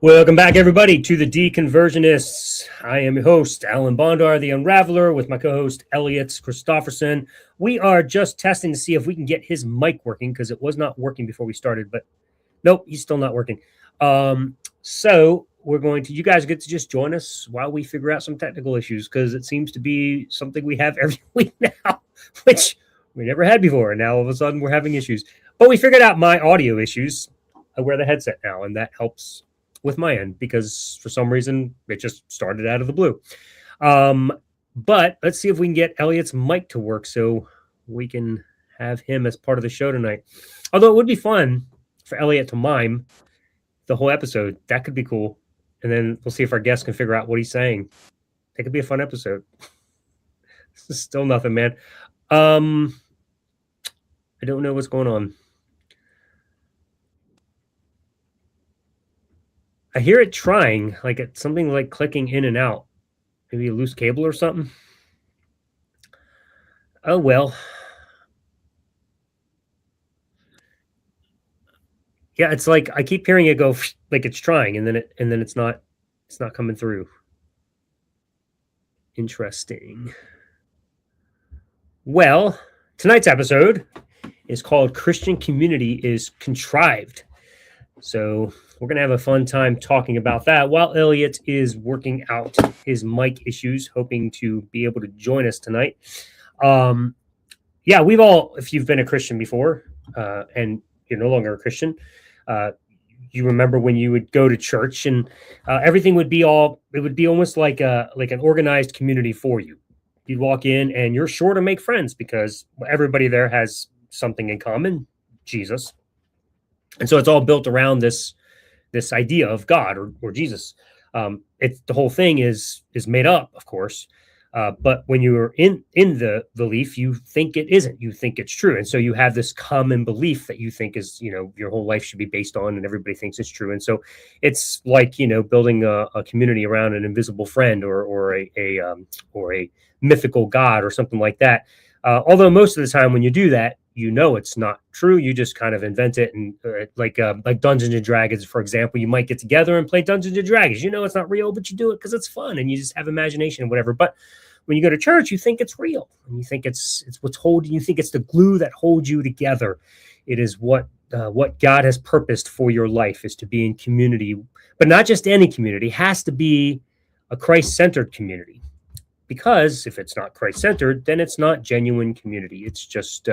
Welcome back, everybody, to the Deconversionists. I am your host, Alan Bondar, the Unraveler, with my co-host, Elliot Christopherson. We are just testing to see if we can get his mic working, because it was not working before we started, but nope, he's still not working. So we're going to, you guys get to just join us while we figure out some technical issues, because it seems to be something we have every week now, which we never had before. And now all of a sudden we're having issues. But we figured out my audio issues. I wear the headset now, and that helps with my end, because for some reason it just started out of the blue. But let's see if we can get Elliot's mic to work so we can have him as part of the show tonight. Although it would be fun for Elliot to mime the whole episode. That could be cool. And then we'll see if our guest can figure out what he's saying. It could be a fun episode. This is still nothing, man. I don't know what's going on. I hear it trying, like it's something like clicking in and out. Maybe a loose cable or something. Oh, well. Yeah, it's like I keep hearing it go like it's trying, and then it's not coming through. Interesting. Well, tonight's episode is called Christian Community is Contrived. So we're going to have a fun time talking about that while Elliot is working out his mic issues, hoping to be able to join us tonight. Yeah, we've all, if you've been a Christian before and you're no longer a Christian, you remember when you would go to church and everything would be almost like an organized community for you. You'd walk in and you're sure to make friends because everybody there has something in common, Jesus. And so it's all built around this idea of God or Jesus. The whole thing is made up, of course. But when you're in the belief, you think it isn't. You think it's true. And so you have this common belief that you think is, your whole life should be based on, and everybody thinks it's true. And so it's like, building a community around an invisible friend or a mythical God or something like that. Although most of the time when you do that, it's not true. You just kind of invent it. And like Dungeons and Dragons, for example, you might get together and play Dungeons and Dragons. It's not real, but you do it because it's fun and you just have imagination and whatever. But when you go to church, you think it's real, and you think it's what's holding. You think it's the glue that holds you together. It is what God has purposed for your life, is to be in community, but not just any community. It has to be a Christ-centered community. Because if it's not Christ-centered, then it's not genuine community. It's just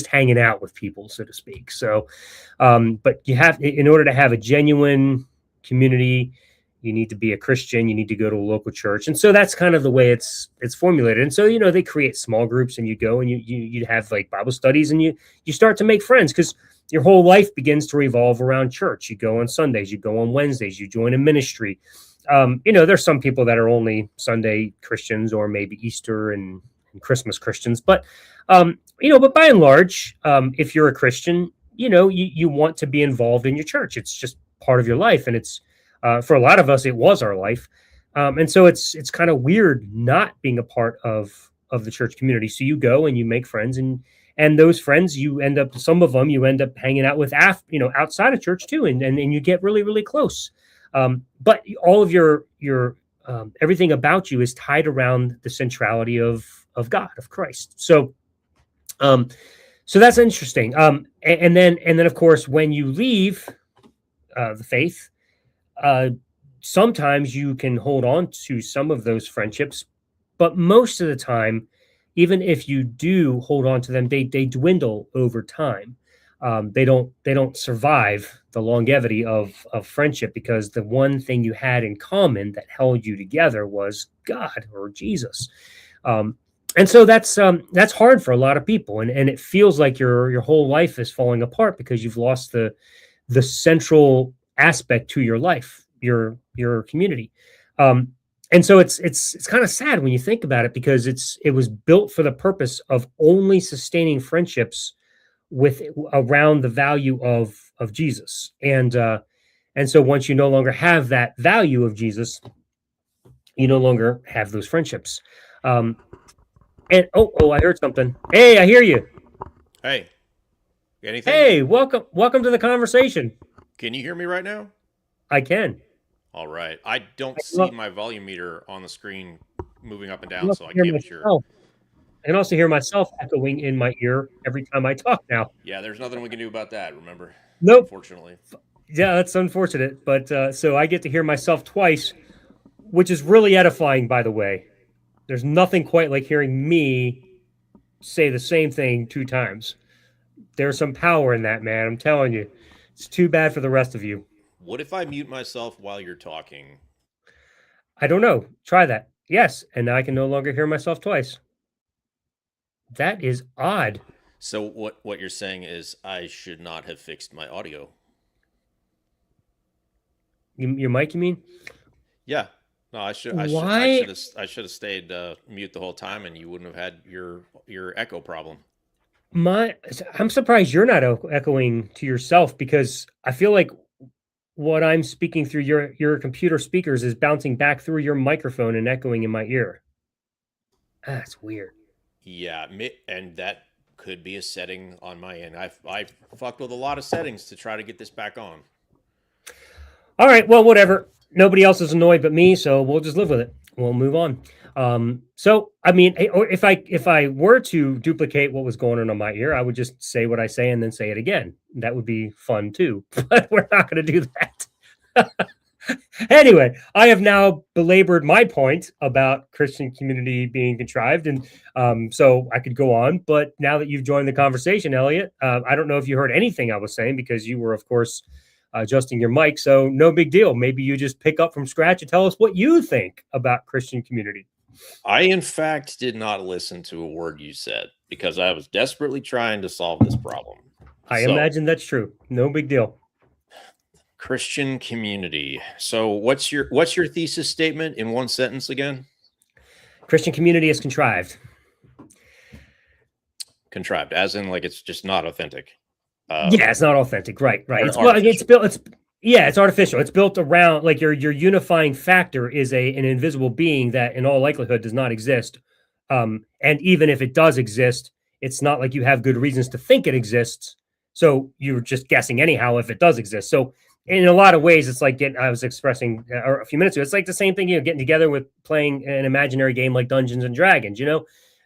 hanging out with people, so to speak. So, but in order to have a genuine community, you need to be a Christian. You need to go to a local church, and so that's kind of the way it's formulated. And so they create small groups, and you go and you have like Bible studies, and you start to make friends because your whole life begins to revolve around church. You go on Sundays, you go on Wednesdays, you join a ministry. There's some people that are only Sunday Christians or maybe Easter and Christmas Christians, but by and large, if you're a Christian, you want to be involved in your church. It's just part of your life. And it's, for a lot of us, it was our life. And so it's kind of weird not being a part of the church community. So you go and you make friends, and those friends some of them you end up hanging out with outside of church too. And you get really, really close. But all of your everything about you is tied around the centrality of God, of Christ. So that's interesting. And then of course, when you leave the faith, sometimes you can hold on to some of those friendships, but most of the time, even if you do hold on to them, they dwindle over time. They don't survive the longevity of friendship, because the one thing you had in common that held you together was God or Jesus. And so that's hard for a lot of people. And it feels like your whole life is falling apart because you've lost the central aspect to your life, your community. And so it's kind of sad when you think about it, because it was built for the purpose of only sustaining friendships around the value of Jesus. And so once you no longer have that value of Jesus, you no longer have those friendships. And I heard something. Hey, I hear you. Hey, anything? Hey, welcome to the conversation. Can you hear me right now? I can. All right. I don't I can see my volume meter on the screen moving up and down, also so I hear can't be sure. myself. I can also hear myself echoing in my ear every time I talk now. Yeah, there's nothing we can do about that, remember? Nope. Unfortunately. Yeah, that's unfortunate. But so I get to hear myself twice, which is really edifying, by the way. There's nothing quite like hearing me say the same thing two times. There's some power in that, man. I'm telling you. It's too bad for the rest of you. What if I mute myself while you're talking? I don't know. Try that. Yes, and now I can no longer hear myself twice. That is odd. So what you're saying is I should not have fixed my audio. Your mic, you mean? Yeah. No, Why? I should have stayed mute the whole time, and you wouldn't have had your echo problem. My, I'm surprised you're not echoing to yourself because I feel like what I'm speaking through your computer speakers is bouncing back through your microphone and echoing in my ear. That's weird. Yeah, and that could be a setting on my end. I fucked with a lot of settings to try to get this back on. All right, well, whatever. Nobody else is annoyed but me, so we'll just live with it. We'll move on. So I mean, or if I were to duplicate what was going on my ear, I would just say what I say and then say it again. That would be fun too. But we're not going to do that. Anyway, I have now belabored my point about Christian community being contrived, and so I could go on. But now that you've joined the conversation, Elliot, I don't know if you heard anything I was saying because you were, of course, adjusting your mic. So no big deal. Maybe you just pick up from scratch and tell us what you think about Christian community. I, in fact, did not listen to a word you said because I was desperately trying to solve this problem. I So, imagine that's true. No big deal. Christian community. So, what's your thesis statement in one sentence again? Christian community is contrived. Contrived, as in like it's just not authentic. Yeah, it's not authentic. Right, right. It's Artificial. built. It's yeah, it's artificial. It's built around like your unifying factor is an invisible being that in all likelihood does not exist. And even if it does exist, it's not like you have good reasons to think it exists. So you're just guessing anyhow if it does exist. So in a lot of ways, it's like I was expressing a few minutes ago. It's like the same thing, getting together with playing an imaginary game like Dungeons and Dragons.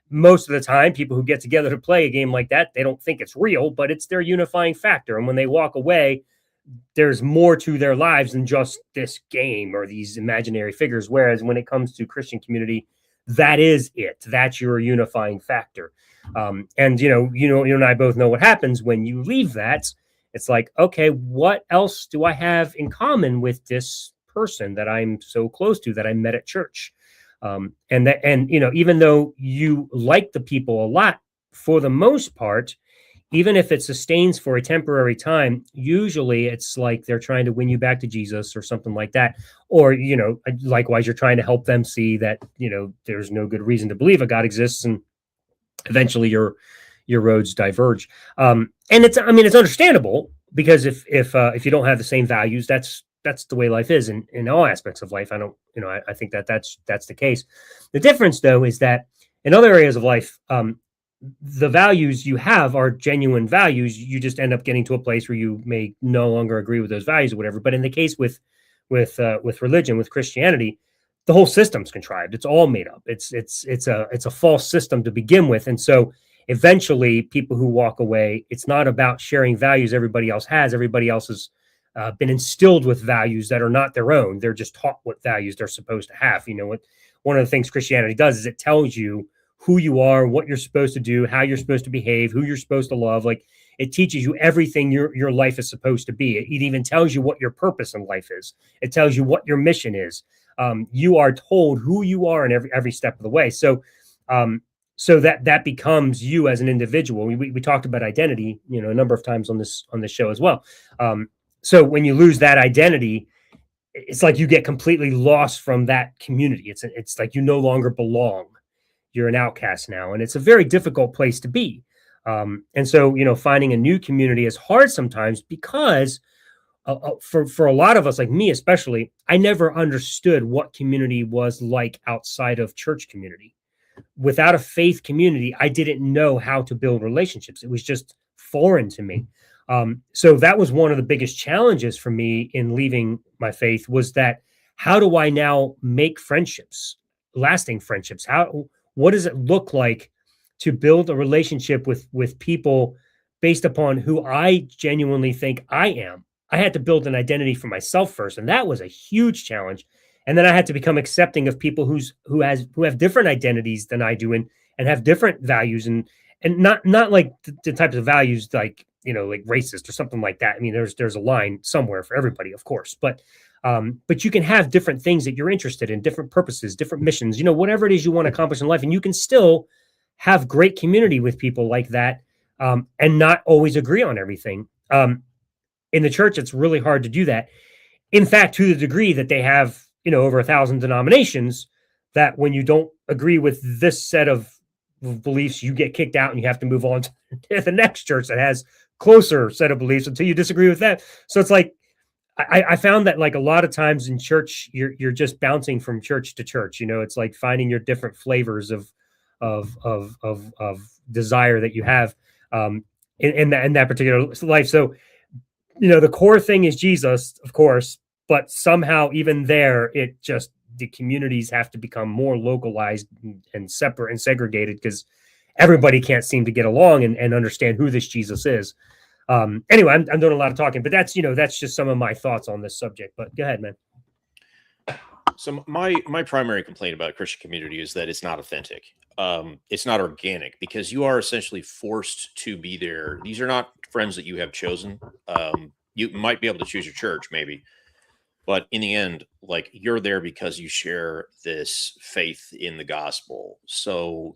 Most of the time, people who get together to play a game like that, they don't think it's real, but it's their unifying factor. And when they walk away, there's more to their lives than just this game or these imaginary figures. Whereas when it comes to Christian community, that is it. That's your unifying factor. And you and I both know what happens when you leave that. It's like, okay, what else do I have in common with this person that I'm so close to that I met at church? And even though you like the people a lot, for the most part, even if it sustains for a temporary time, usually it's like they're trying to win you back to Jesus or something like that. Or, likewise, you're trying to help them see that, there's no good reason to believe a God exists. And eventually your roads diverge. And it's understandable because if you don't have the same values, that's the way life is in all aspects of life. I think that's the case. The difference though is that in other areas of life, the values you have are genuine values. You just end up getting to a place where you may no longer agree with those values or whatever. But in the case with religion, with Christianity, the whole system's contrived. It's all made up. It's a false system to begin with, and so eventually, people who walk away, it's not about sharing values everybody else has. Everybody else has been instilled with values that are not their own. They're just taught what values they're supposed to have. What one of the things Christianity does is it tells you who you are, what you're supposed to do, how you're supposed to behave, who you're supposed to love. Like it teaches you everything your life is supposed to be. It even tells you what your purpose in life is. It tells you what your mission is. You are told who you are in every step of the way. So that becomes you as an individual. We talked about identity, a number of times on this show as well. So when you lose that identity, it's like you get completely lost from that community. It's like you no longer belong. You're an outcast now, and it's a very difficult place to be. And so finding a new community is hard sometimes because for a lot of us, like me especially, I never understood what community was like outside of church community. Without a faith community, I didn't know how to build relationships. It was just foreign to me. So that was one of the biggest challenges for me in leaving my faith was that how do I now make friendships, lasting friendships? What does it look like to build a relationship with people based upon who I genuinely think I am? I had to build an identity for myself first, and that was a huge challenge. And then I had to become accepting of people who have different identities than I do, and have different values, and not like the types of values like, like racist or something like that. I mean, there's a line somewhere for everybody, of course, but you can have different things that you're interested in, different purposes, different missions, whatever it is you want to accomplish in life, and you can still have great community with people like that, and not always agree on everything. In the church, it's really hard to do that. In fact, to the degree that they have, over 1,000 denominations, that when you don't agree with this set of beliefs, you get kicked out and you have to move on to the next church that has closer set of beliefs until you disagree with that. So it's like, I found that like a lot of times in church, you're just bouncing from church to church. It's like finding your different flavors of desire that you have, in that particular life. So, the core thing is Jesus, of course, but somehow even there, the communities have to become more localized and separate and segregated, because everybody can't seem to get along and understand who this Jesus is. Anyway, I'm doing a lot of talking, but that's just some of my thoughts on this subject. But go ahead, man. So my primary complaint about Christian community is that it's not authentic. It's not organic, because you are essentially forced to be there. These are not friends that you have chosen. You might be able to choose your church, maybe, but in the end, like, you're there because you share this faith in the gospel. So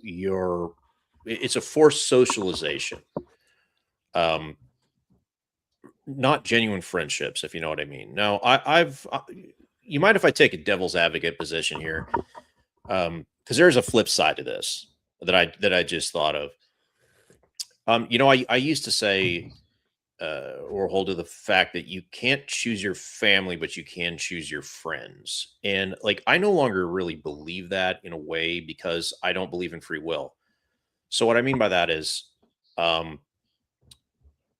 it's a forced socialization. Um, Not genuine friendships, if you know what I mean. Now, you mind if I take a devil's advocate position here? Because there's a flip side to this that I just thought of. I used to say, or hold to the fact that you can't choose your family, but you can choose your friends. And like, I no longer really believe that, in a way, because I don't believe in free will. So what I mean by that is, um,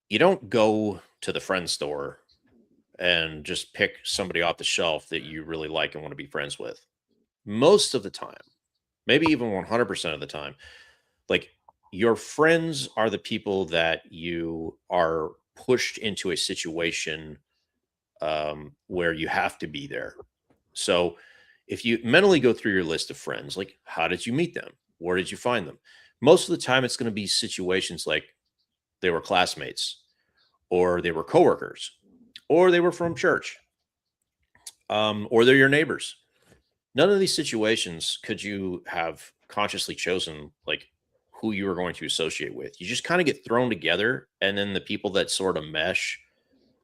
you don't go to the friend store and just pick somebody off the shelf that you really like and want to be friends with. Most of the time, maybe even 100% of the time, like, your friends are the people that you are pushed into a situation, where you have to be there. So if you mentally go through your list of friends, like, how did you meet them? Where did you find them? Most of the time, it's going to be situations like they were classmates, or they were coworkers, or they were from church, or they're your neighbors. None of these situations could you have consciously chosen, like, who you were going to associate with. You just kind of get thrown together, and then the people that sort of mesh,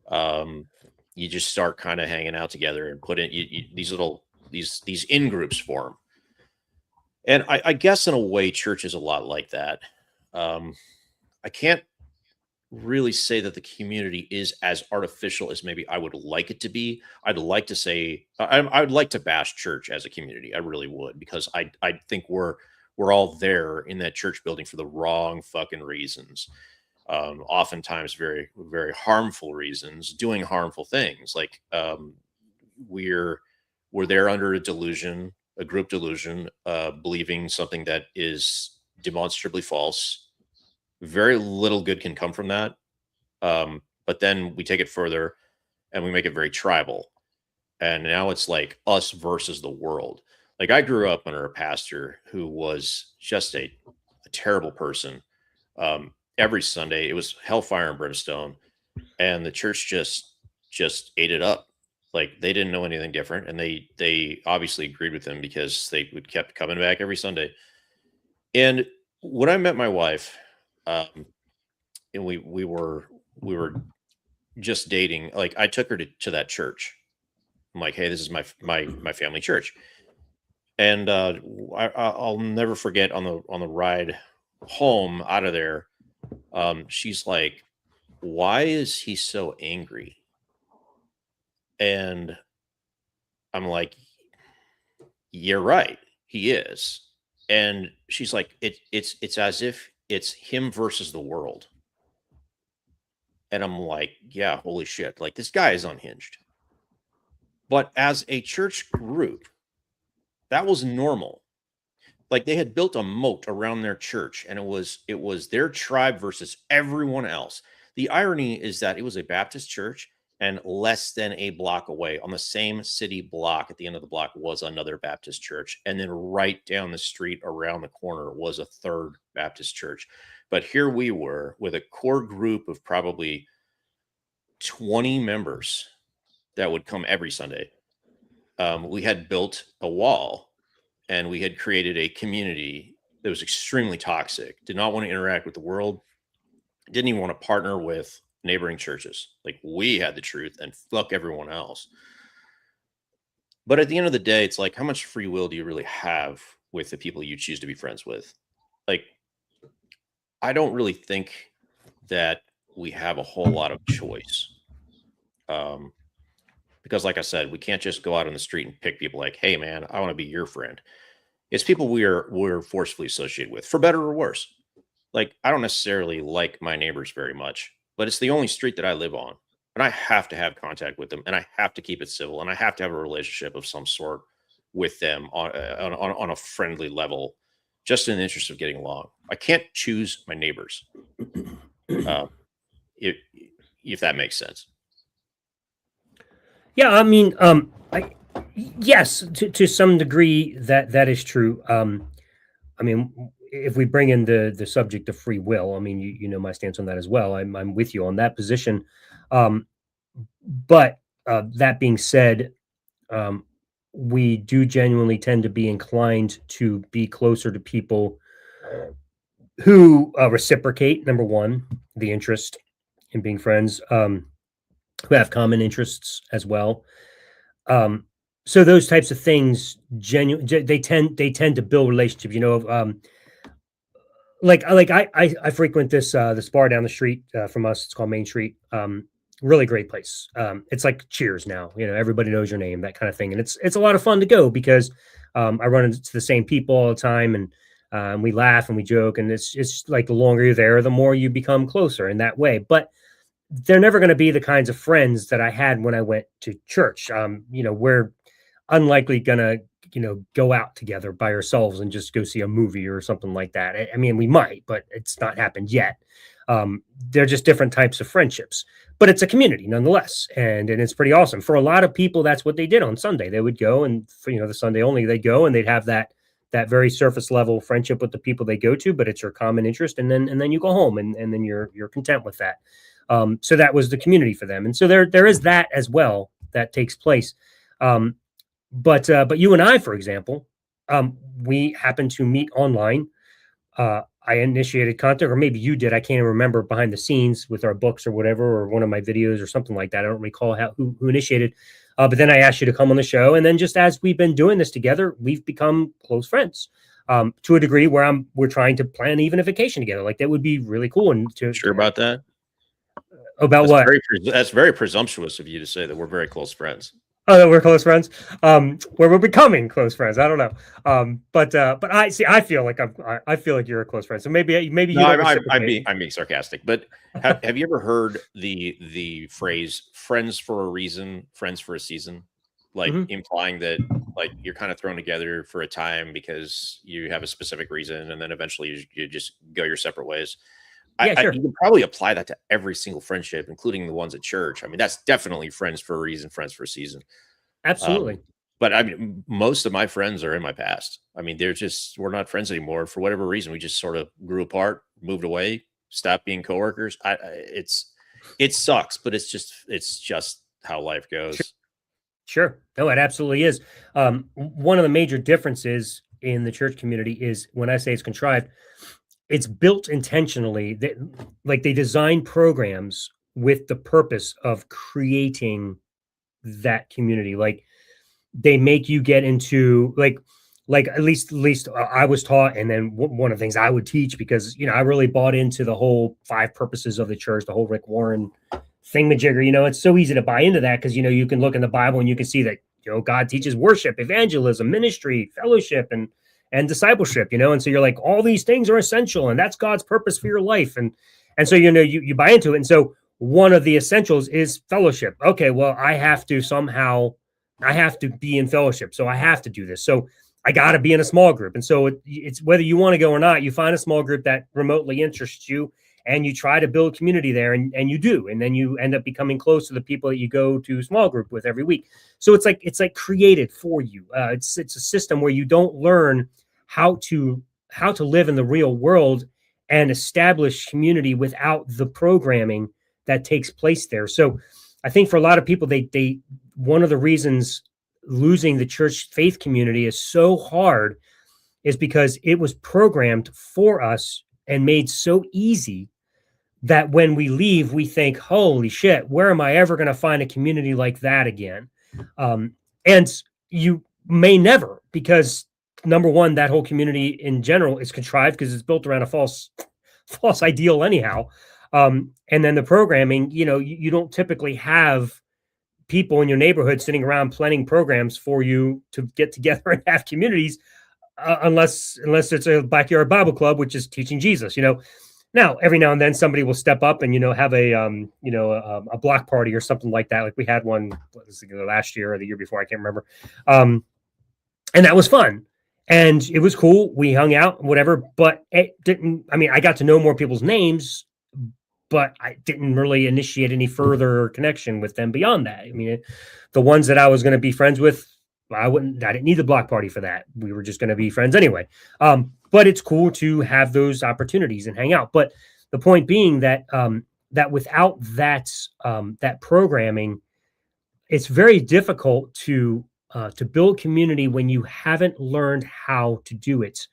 um, you just start kind of hanging out together and put in these little these in groups form. And I guess in a way, church is a lot like that. I can't really say that the community is as artificial as maybe I would like it to be. I'd like to say I would like to bash church as a community. I really would, because I think we're all there in that church building for the wrong fucking reasons. Oftentimes very, very harmful reasons, doing harmful things. Like, we're we're there under a delusion, a group delusion, believing something that is demonstrably false. Very little good can come from that. But then we take it further and we make it very tribal. And now it's like us versus the world. Like, I grew up under a pastor who was just a terrible person. Every Sunday it was hellfire and brimstone, and the church just ate it up. Like, they didn't know anything different, and they obviously agreed with him because they would kept coming back every Sunday. And when I met my wife, um, and we were just dating, like, I took her to that church. I'm like, hey, this is my family church. And I'll never forget, on the ride home out of there, she's like, "Why is he so angry?" And I'm like, "You're right, he is." And she's like, "It's as if it's him versus the world." And I'm like, "Yeah, holy shit! Like, this guy is unhinged." But as a church group, that was normal. Like they had built a moat around their church, and it was their tribe versus everyone else. The irony is that it was a Baptist church, and less than a block away on the same city block at the end of the block was another Baptist church, and then right down the street around the corner was a third Baptist church. But here we were with a core group of probably 20 members that would come every Sunday. We had built a wall, and we had created a community that was extremely toxic, did not want to interact with the world, didn't even want to partner with neighboring churches. Like we had the truth and fuck everyone else. But at the end of the day, it's like, how much free will do you really have with the people you choose to be friends with? Like, I don't really think that we have a whole lot of choice. Because like I said, we can't just go out on the street and pick people like, hey man, I want to be your friend. It's people we're forcefully associated with, for better or worse. Like, I don't necessarily like my neighbors very much, but it's the only street that I live on. And I have to have contact with them, and I have to keep it civil, and I have to have a relationship of some sort with them on a friendly level, just in the interest of getting along. I can't choose my neighbors, if that makes sense. Yeah, I mean, yes, to some degree that is true. I mean, if we bring in the subject of free will, I mean, you know my stance on that as well. I'm with you on that position. But that being said, we do genuinely tend to be inclined to be closer to people who reciprocate, number one, the interest in being friends, who have common interests as well. So those types of things, they tend to build relationships. You know, like I frequent this bar down the street from us. It's called Main Street. Really great place. It's like Cheers now. You know, everybody knows your name, that kind of thing, and it's a lot of fun to go because I run into the same people all the time, and we laugh and we joke, and it's like the longer you're there, the more you become closer in that way. But they're never going to be the kinds of friends that I had when I went to church. You know, we're unlikely gonna, you know, go out together by ourselves and just go see a movie or something like that. I mean, we might, but it's not happened yet. They're just different types of friendships, but it's a community nonetheless, and it's pretty awesome. For a lot of people, that's what they did on Sunday. They would go, and for, you know, the Sunday only, they'd go and they'd have that very surface level friendship with the people they go to, but it's your common interest, and then you go home, and then you're content with that. So that was the community for them, and so there is that as well that takes place. But you and I, for example, we happened to meet online. I initiated contact, or maybe you did. I can't even remember, behind the scenes with our books or whatever, or one of my videos or something like that. I don't recall who initiated. But then I asked you to come on the show, and then just as we've been doing this together, we've become close friends to a degree where we're trying to plan even a vacation together. Like that would be really cool. And Sure about that? About that's what? That's very presumptuous of you to say that we're very close friends. Oh, that we're close friends. Where we're becoming close friends. I don't know. But I see. I feel like I feel like you're a close friend. So maybe you. I'm being sarcastic. But have you ever heard the phrase "friends for a reason, friends for a season"? Like implying that like you're kind of thrown together for a time because you have a specific reason, and then eventually you just go your separate ways. Yeah, sure. You can probably apply that to every single friendship, including the ones at church. I mean, that's definitely friends for a reason, friends for a season. Absolutely. But I mean, most of my friends are in my past. I mean, we're not friends anymore for whatever reason. We just sort of grew apart, moved away, stopped being coworkers. It sucks, but it's just how life goes. Sure. No, it absolutely is. One of the major differences in the church community is, when I say it's contrived, it's built intentionally. Like they design programs with the purpose of creating that community. Like they make you get into like at least I was taught, and then one of the things I would teach, because you know I really bought into the whole 5 purposes of the church, the whole Rick Warren thingamajigger. You know, it's so easy to buy into that because you know you can look in the Bible and you can see that, you know, God teaches worship, evangelism, ministry, fellowship, and discipleship, you know, and so you're like, all these things are essential, and that's God's purpose for your life, and so you know you buy into it, and so one of the essentials is fellowship. Okay, well, I have to somehow I have to be in fellowship. So I have to do this. So I got to be in a small group. And so it's whether you want to go or not, you find a small group that remotely interests you and you try to build community there, and you do. And then you end up becoming close to the people that you go to small group with every week. So it's like created for you. It's a system where you don't learn how to live in the real world and establish community without the programming that takes place there. So I think for a lot of people, they one of the reasons losing the church faith community is so hard is because it was programmed for us and made so easy that when we leave, we think, holy shit, where am I ever going to find a community like that again? And you may never, because number one, that whole community in general is contrived because it's built around a false ideal anyhow. And then the programming, you don't typically have people in your neighborhood sitting around planning programs for you to get together and have communities, unless it's a backyard Bible club, which is teaching Jesus. Now every now and then somebody will step up and have a block party or something like that. Like we had one last year or the year before, I can't remember, and that was fun. And it was cool. We hung out, whatever, but it didn't. I mean, I got to know more people's names, but I didn't really initiate any further connection with them beyond that. I mean, the ones that I was going to be friends with, I didn't need the block party for that. We were just going to be friends anyway. But it's cool to have those opportunities and hang out. But the point being that that without that programming, it's very difficult to build community when you haven't learned how to do it.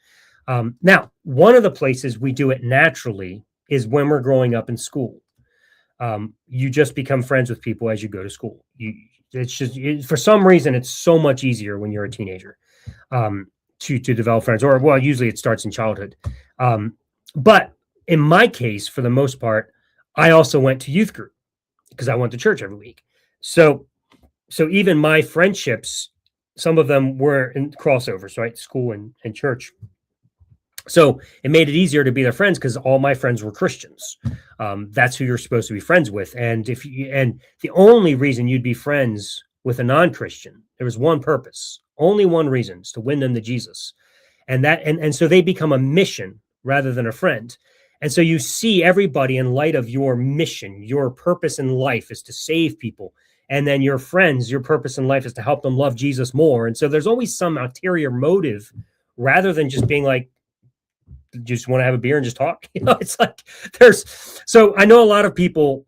Now, one of the places we do it naturally is when we're growing up in school. You just become friends with people as you go to school. For some reason, it's so much easier when you're a teenager to develop friends, or well, usually it starts in childhood. But in my case, for the most part, I also went to youth group because I went to church every week. So even my friendships, some of them were in crossovers, right? School and church. So it made it easier to be their friends because all my friends were Christians. That's who you're supposed to be friends with. And the only reason you'd be friends with a non-Christian, there was one purpose, only one reason, is to win them to Jesus. And so they become a mission rather than a friend. And so you see everybody in light of your mission. Your purpose in life is to save people. And then your friends, your purpose in life is to help them love Jesus more. And so there's always some ulterior motive rather than just being like, just want to have a beer and just talk. It's like so I know a lot of people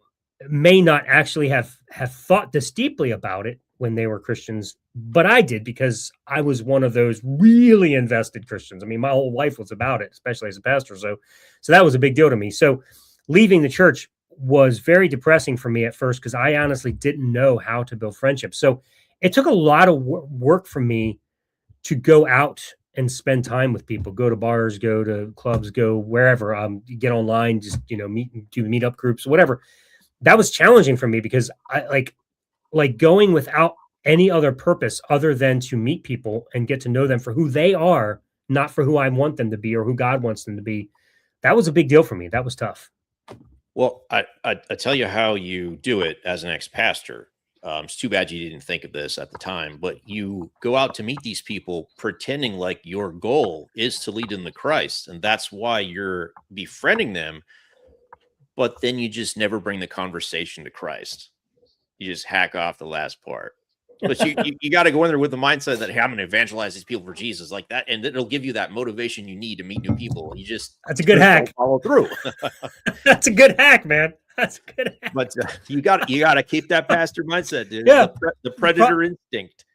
may not actually have thought this deeply about it when they were Christians, but I did because I was one of those really invested Christians. I mean, my whole life was about it, especially as a pastor. So that was a big deal to me. So leaving the church was very depressing for me at first because I honestly didn't know how to build friendships. So it took a lot of work for me to go out and spend time with people, go to bars, go to clubs, go wherever, get online, just, do meetup groups, whatever. That was challenging for me because I like going without any other purpose other than to meet people and get to know them for who they are, not for who I want them to be or who God wants them to be. That was a big deal for me. That was tough. Well, I tell you how you do it as an ex-pastor. It's too bad you didn't think of this at the time, but you go out to meet these people pretending like your goal is to lead them to Christ. And that's why you're befriending them. But then you just never bring the conversation to Christ. You just hack off the last part. But you got to go in there with the mindset that, hey, I'm going to evangelize these people for Jesus like that. And it'll give you that motivation you need to meet new people. You just, that's a good hack. Follow through. That's a good hack, man. That's a good hack. But you got to keep that pastor mindset, dude. Yeah. The predator instinct.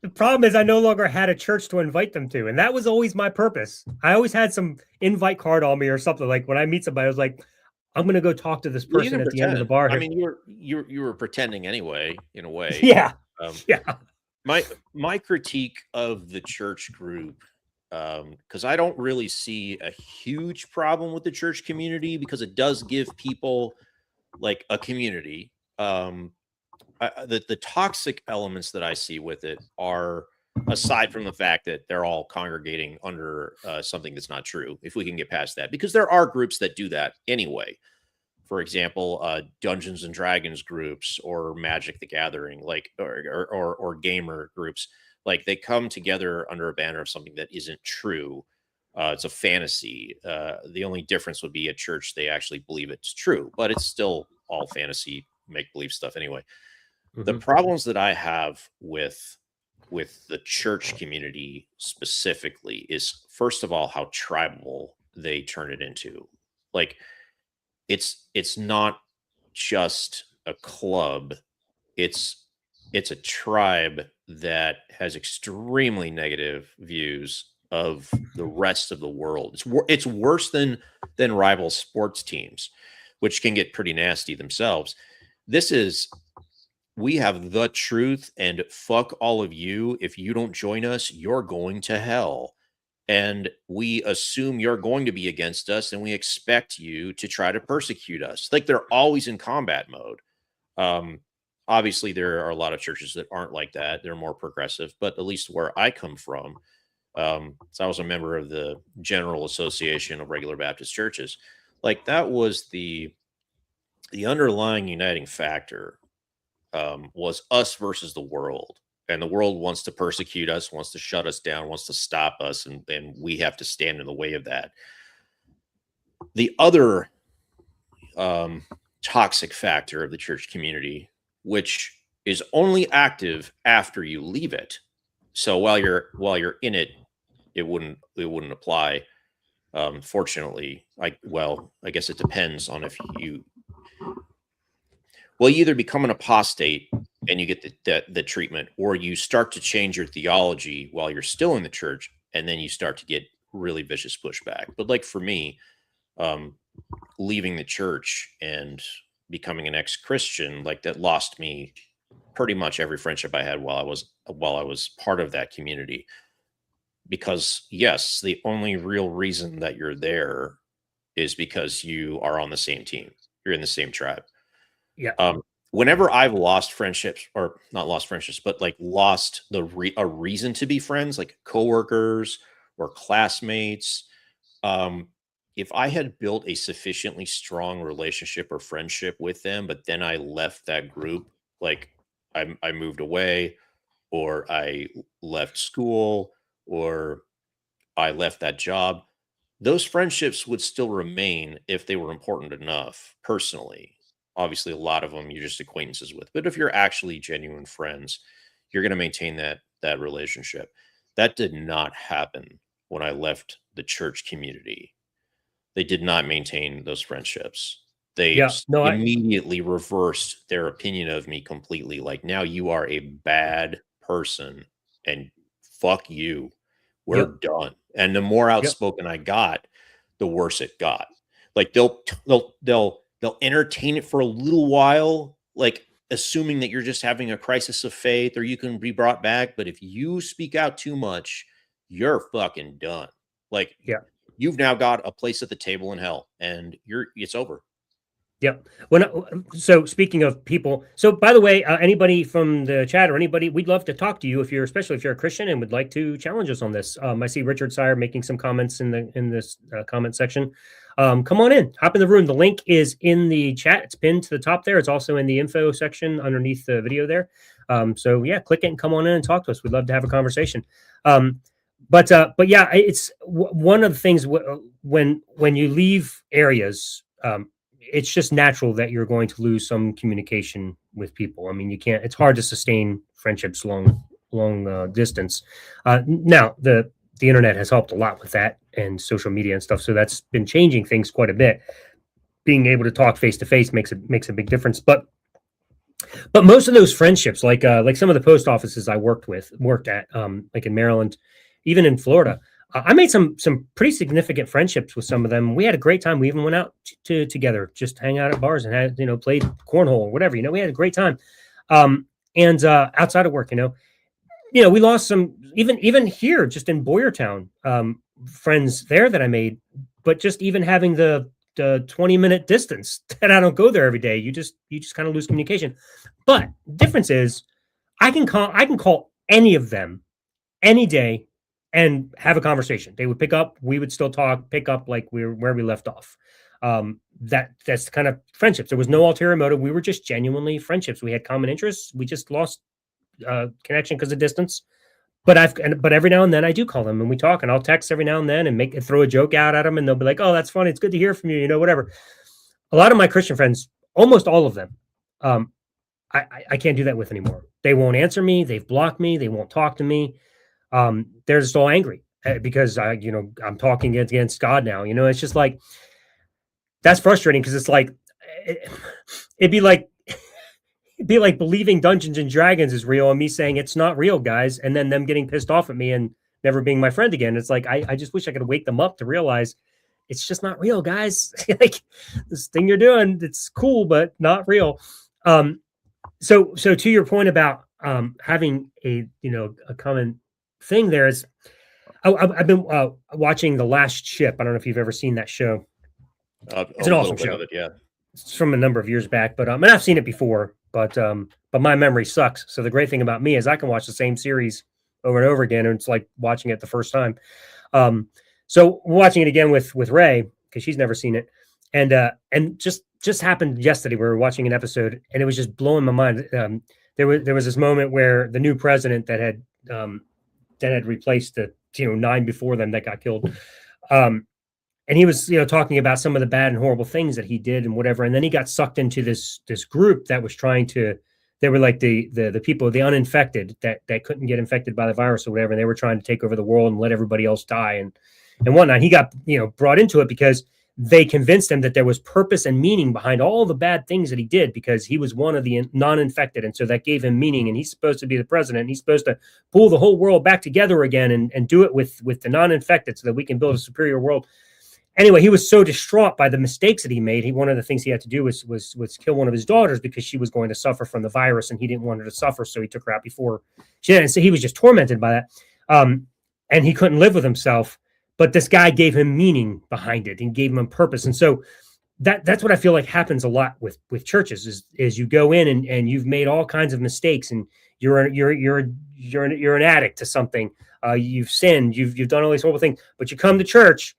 The problem is I no longer had a church to invite them to. And that was always my purpose. I always had some invite card on me or something. Like when I meet somebody, I was like, I'm going to go talk to this person at the end of the bar. I mean, you were pretending anyway, in a way. Yeah. Yeah. My critique of the church group, because I don't really see a huge problem with the church community because it does give people like a community. The toxic elements that I see with it are, aside from the fact that they're all congregating under something that's not true, if we can get past that, because there are groups that do that anyway for example, Dungeons and Dragons groups or Magic the Gathering, like or gamer groups, like they come together under a banner of something that isn't true. It's a fantasy. The only difference would be at church they actually believe it's true, but it's still all fantasy, make believe stuff anyway. The problems that I have with the church community specifically is, first of all, how tribal they turn it into. Like it's not just a club, it's a tribe that has extremely negative views of the rest of the world. It's worse than rival sports teams, which can get pretty nasty themselves. This is, we have the truth, and fuck all of you. If you don't join us, you're going to hell. And we assume you're going to be against us, and we expect you to try to persecute us. Like they're always in combat mode. Obviously, there are a lot of churches that aren't like that. They're more progressive, but at least where I come from, so I was a member of the General Association of Regular Baptist Churches. Like that was the underlying uniting factor, was us versus the world. And the world wants to persecute us, wants to shut us down, wants to stop us, and we have to stand in the way of that. The other toxic factor of the church community, which is only active after you leave it. So while you're in it, it wouldn't apply. Fortunately, I guess it depends on if you either become an apostate and you get the treatment, or you start to change your theology while you're still in the church, and then you start to get really vicious pushback. But like for me, leaving the church and becoming an ex-Christian, like that lost me pretty much every friendship I had while I was part of that community. Because yes, the only real reason that you're there is because you are on the same team. You're in the same tribe. Yeah. Whenever I've lost friendships, or not lost friendships, but like lost a reason to be friends, like coworkers or classmates, if I had built a sufficiently strong relationship or friendship with them, but then I left that group, like I moved away, or I left school, or I left that job, those friendships would still remain if they were important enough personally. Obviously, a lot of them you're just acquaintances with, but if you're actually genuine friends, you're going to maintain that relationship. That did not happen when I left the church community. They did not maintain those friendships. They Yeah. No, immediately reversed their opinion of me completely. Like, now you are a bad person, and fuck you. We're yep. done. And the more Yep. outspoken I got, the worse it got. Like they'll entertain it for a little while, like assuming that you're just having a crisis of faith or you can be brought back. But if you speak out too much, you're fucking done. Like, Yeah. you've now got a place at the table in hell, and it's over. Yep. So speaking of people, so by the way, anybody from the chat or anybody, we'd love to talk to you especially if you're a Christian and would like to challenge us on this. I see Richard Sire making some comments in this comment section. Come on in, hop in the room. The link is in the chat. It's pinned to the top there. It's also in the info section underneath the video there. So yeah, click it and come on in and talk to us. We'd love to have a conversation. But yeah, it's one of the things when you leave areas. It's just natural that you're going to lose some communication with people. I mean, you can't. It's hard to sustain friendships long distance. Now, the internet has helped a lot with that, and social media and stuff. So that's been changing things quite a bit. Being able to talk face to face makes a big difference. But most of those friendships, like some of the post offices I worked at, like in Maryland, even in Florida. I made some pretty significant friendships with some of them. We had a great time. We even went out together, just hang out at bars and had, played cornhole or whatever. We had a great time. And outside of work, we lost some even here, just in Boyertown, friends there that I made. But just even having the 20-minute distance that I don't go there every day, you just kind of lose communication. But the difference is, I can call any of them any day and have a conversation. They would pick up, we would still talk, pick up like where we left off. That's kind of friendships. There was no ulterior motive. We were just genuinely friendships. We had common interests. We just lost connection because of distance. But every now and then I do call them and we talk, and I'll text every now and then and throw a joke out at them, and they'll be like, "Oh, that's funny. It's good to hear from you." Whatever. A lot of my Christian friends, almost all of them, I can't do that with anymore. They won't answer me. They've blocked me. They won't talk to me. They're just all angry because I'm talking against God now. It's just like, that's frustrating because it's like it'd be like believing Dungeons and Dragons is real and me saying it's not real, guys, and then them getting pissed off at me and never being my friend again. It's like I just wish I could wake them up to realize it's just not real, guys. Like, this thing you're doing, it's cool, but not real. So to your point about having a common thing, there is. I've been watching The Last Ship. I don't know if you've ever seen that show. It's an awesome show. Yeah, it's from a number of years back, but and I've seen it before, but my memory sucks. So the great thing about me is I can watch the same series over and over again, and it's like watching it the first time. So watching it again with Ray, because she's never seen it, and just happened yesterday. We were watching an episode, and it was just blowing my mind. There was this moment where the new president that had replaced the 9 before them that got killed. And he was, talking about some of the bad and horrible things that he did and whatever. And then he got sucked into this group that was trying to. They were like the people, the uninfected that couldn't get infected by the virus or whatever. And they were trying to take over the world and let everybody else die and whatnot. He got brought into it because they convinced him that there was purpose and meaning behind all the bad things that he did because he was one of the non-infected. And so that gave him meaning. And he's supposed to be the president. And he's supposed to pull the whole world back together again and do it with the non-infected so that we can build a superior world. Anyway, he was so distraught by the mistakes that he made. One of the things he had to do was kill one of his daughters because she was going to suffer from the virus, and he didn't want her to suffer, so he took her out before she did. And so he was just tormented by that, and he couldn't live with himself. But this guy gave him meaning behind it and gave him a purpose. And so that's what I feel like happens a lot with churches is you go in and you've made all kinds of mistakes, and you're an addict to something. You've sinned. You've done all these horrible things, but you come to church.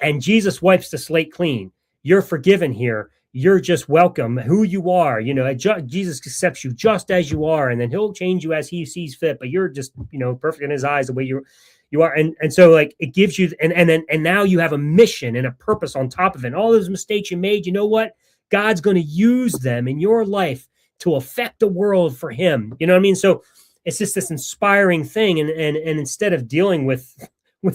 And Jesus wipes the slate clean. You're forgiven here. You're just welcome. Who you are, Jesus accepts you just as you are, and then he'll change you as he sees fit. But you're just, perfect in his eyes the way you are. And so like it gives you, and now you have a mission and a purpose on top of it. And all those mistakes you made, you know what? God's going to use them in your life to affect the world for him. You know what I mean? So it's just this inspiring thing. And instead of dealing with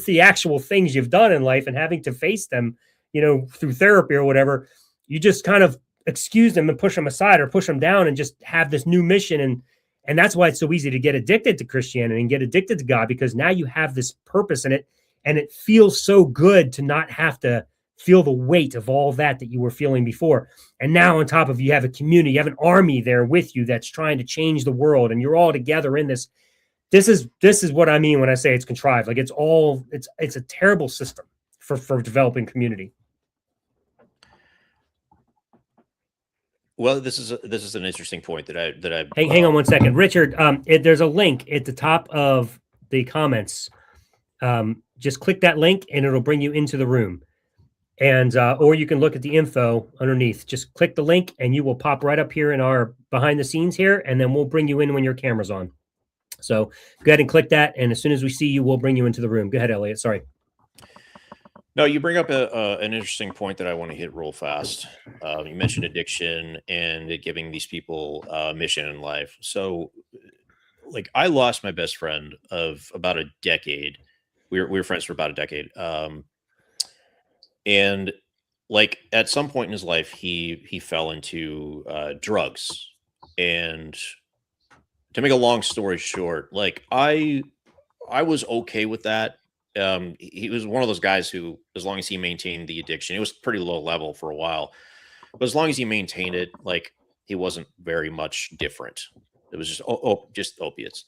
the actual things you've done in life and having to face them, through therapy or whatever, you just kind of excuse them and push them aside or push them down and just have this new mission. And that's why it's so easy to get addicted to Christianity and get addicted to God, because now you have this purpose in it, and it feels so good to not have to feel the weight of all that you were feeling before. And now on top of you have a community, you have an army there with you that's trying to change the world, and you're all together in this. This is what I mean when I say it's contrived. Like it's a terrible system for developing community. Well, this is an interesting point that I hang on 1 second, Richard. There's a link at the top of the comments. Just click that link and it'll bring you into the room. And or you can look at the info underneath. Just click the link and you will pop right up here in our behind the scenes here, and then we'll bring you in when your camera's on. So go ahead and click that, and as soon as we see you, we'll bring you into the room. Go ahead, Elliot. Sorry. No, you bring up an interesting point that I want to hit real fast. You mentioned addiction and it giving these people a mission in life. So, like, I lost my best friend of about a decade. We were friends for about a decade. And like at some point in his life, he fell into drugs. And to make a long story short, like I was okay with that. He was one of those guys who, as long as he maintained the addiction, it was pretty low level for a while, but as long as he maintained it, like he wasn't very much different. It was just opiates.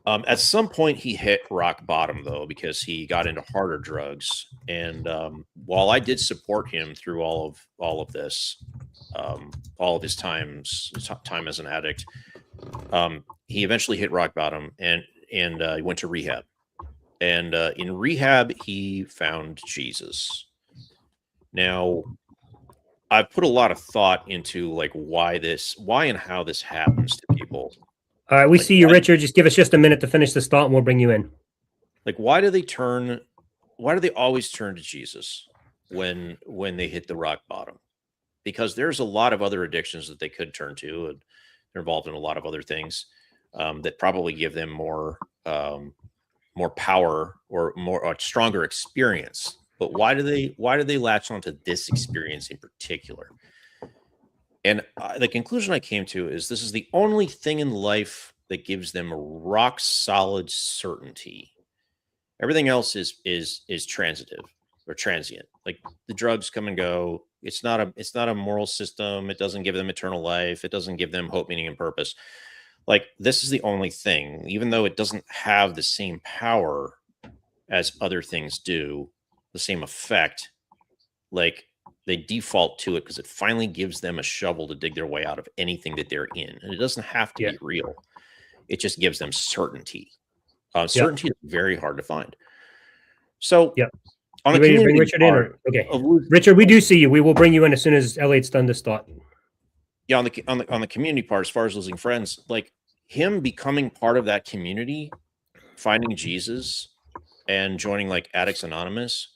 At some point he hit rock bottom though, because he got into harder drugs. And while I did support him through all of this, all of his time as an addict, he eventually hit rock bottom and he went to rehab. And in rehab, he found Jesus. Now, I've put a lot of thought into like why and how this happens to people. All right, we Like, see you, Richard. Just give us just a minute to finish this thought, and we'll bring you in. like why do they always turn to Jesus when they hit the rock bottom? Because there's a lot of other addictions that they could turn to, and they're involved in a lot of other things that probably give them more power or a stronger experience. But why do they latch onto this experience in particular? And the conclusion I came to is this is the only thing in life that gives them rock solid certainty. Everything else is transitive or transient. Like the drugs come and go. It's not a moral system. It doesn't give them eternal life. It doesn't give them hope, meaning, and purpose. Like this is the only thing, even though it doesn't have the same power as other things do, the same effect. Like they default to it because it finally gives them a shovel to dig their way out of anything that they're in, and it doesn't have to be real. It just gives them certainty. Certainty is very hard to find. So, on you ready to bring Richard in? Okay, Richard, we do see you. We will bring you in as soon as Elliot's done this thought. Yeah, on the community part, as far as losing friends, like him becoming part of that community, finding Jesus, and joining like Addicts Anonymous,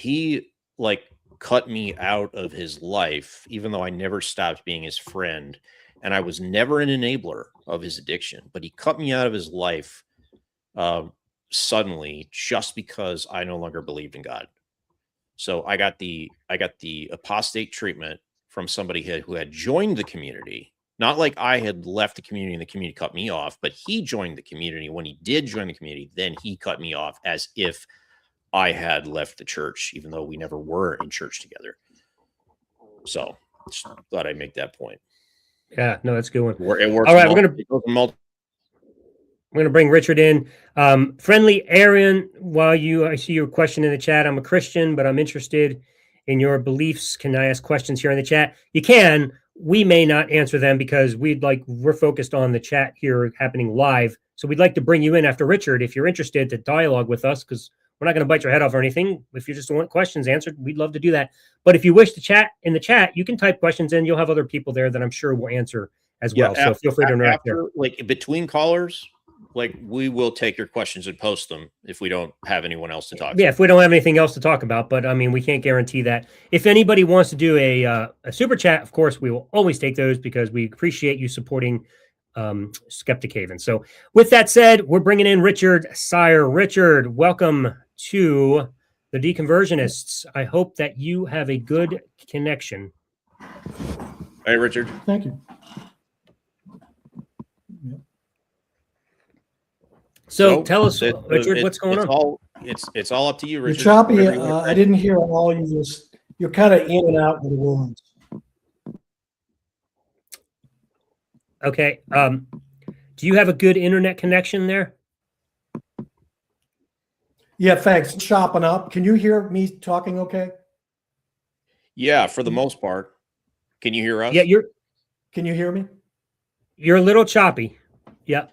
he like cut me out of his life, even though I never stopped being his friend, and I was never an enabler of his addiction. But he cut me out of his life suddenly, just because I no longer believed in God. So I got the apostate treatment from somebody who had joined the community. Not like I had left the community and the community cut me off, but he joined the community. When he did join the community, then he cut me off as if I had left the church, even though we never were in church together. So just thought I'd make that point. Yeah, no, that's a good one. It works. All right, we're going to bring Richard in. Friendly Aaron, I see your question in the chat. I'm a Christian, but I'm interested in your beliefs. Can I ask questions here in the chat? You can. We may not answer them because we're focused on the chat here happening live. So we'd like to bring you in after Richard if you're interested to dialogue with us, because we're not going to bite your head off or anything. If you just want questions answered, we'd love to do that. But if you wish to chat in the chat, you can type questions in. You'll have other people there that I'm sure will answer as well. So feel free to interact there. Like between callers, like we will take your questions and post them if we don't have anyone else to talk to. Yeah, if we don't have anything else to talk about, but I mean, we can't guarantee that. If anybody wants to do a super chat, of course, we will always take those because we appreciate you supporting Skeptic Haven. So with that said, we're bringing in Richard Sire. Richard, welcome to the Deconversionists. I hope that you have a good connection. Hey, Richard. Thank you. So tell us, Richard, what's going on? It's all up to you, Richard. You're choppy. I didn't hear all you just. You're kind of in and out with the words. Okay. Do you have a good internet connection there? Yeah, thanks. Chopping up. Can you hear me talking okay? Yeah, for the most part. Can you hear us? Yeah, Can you hear me? You're a little choppy. Yeah.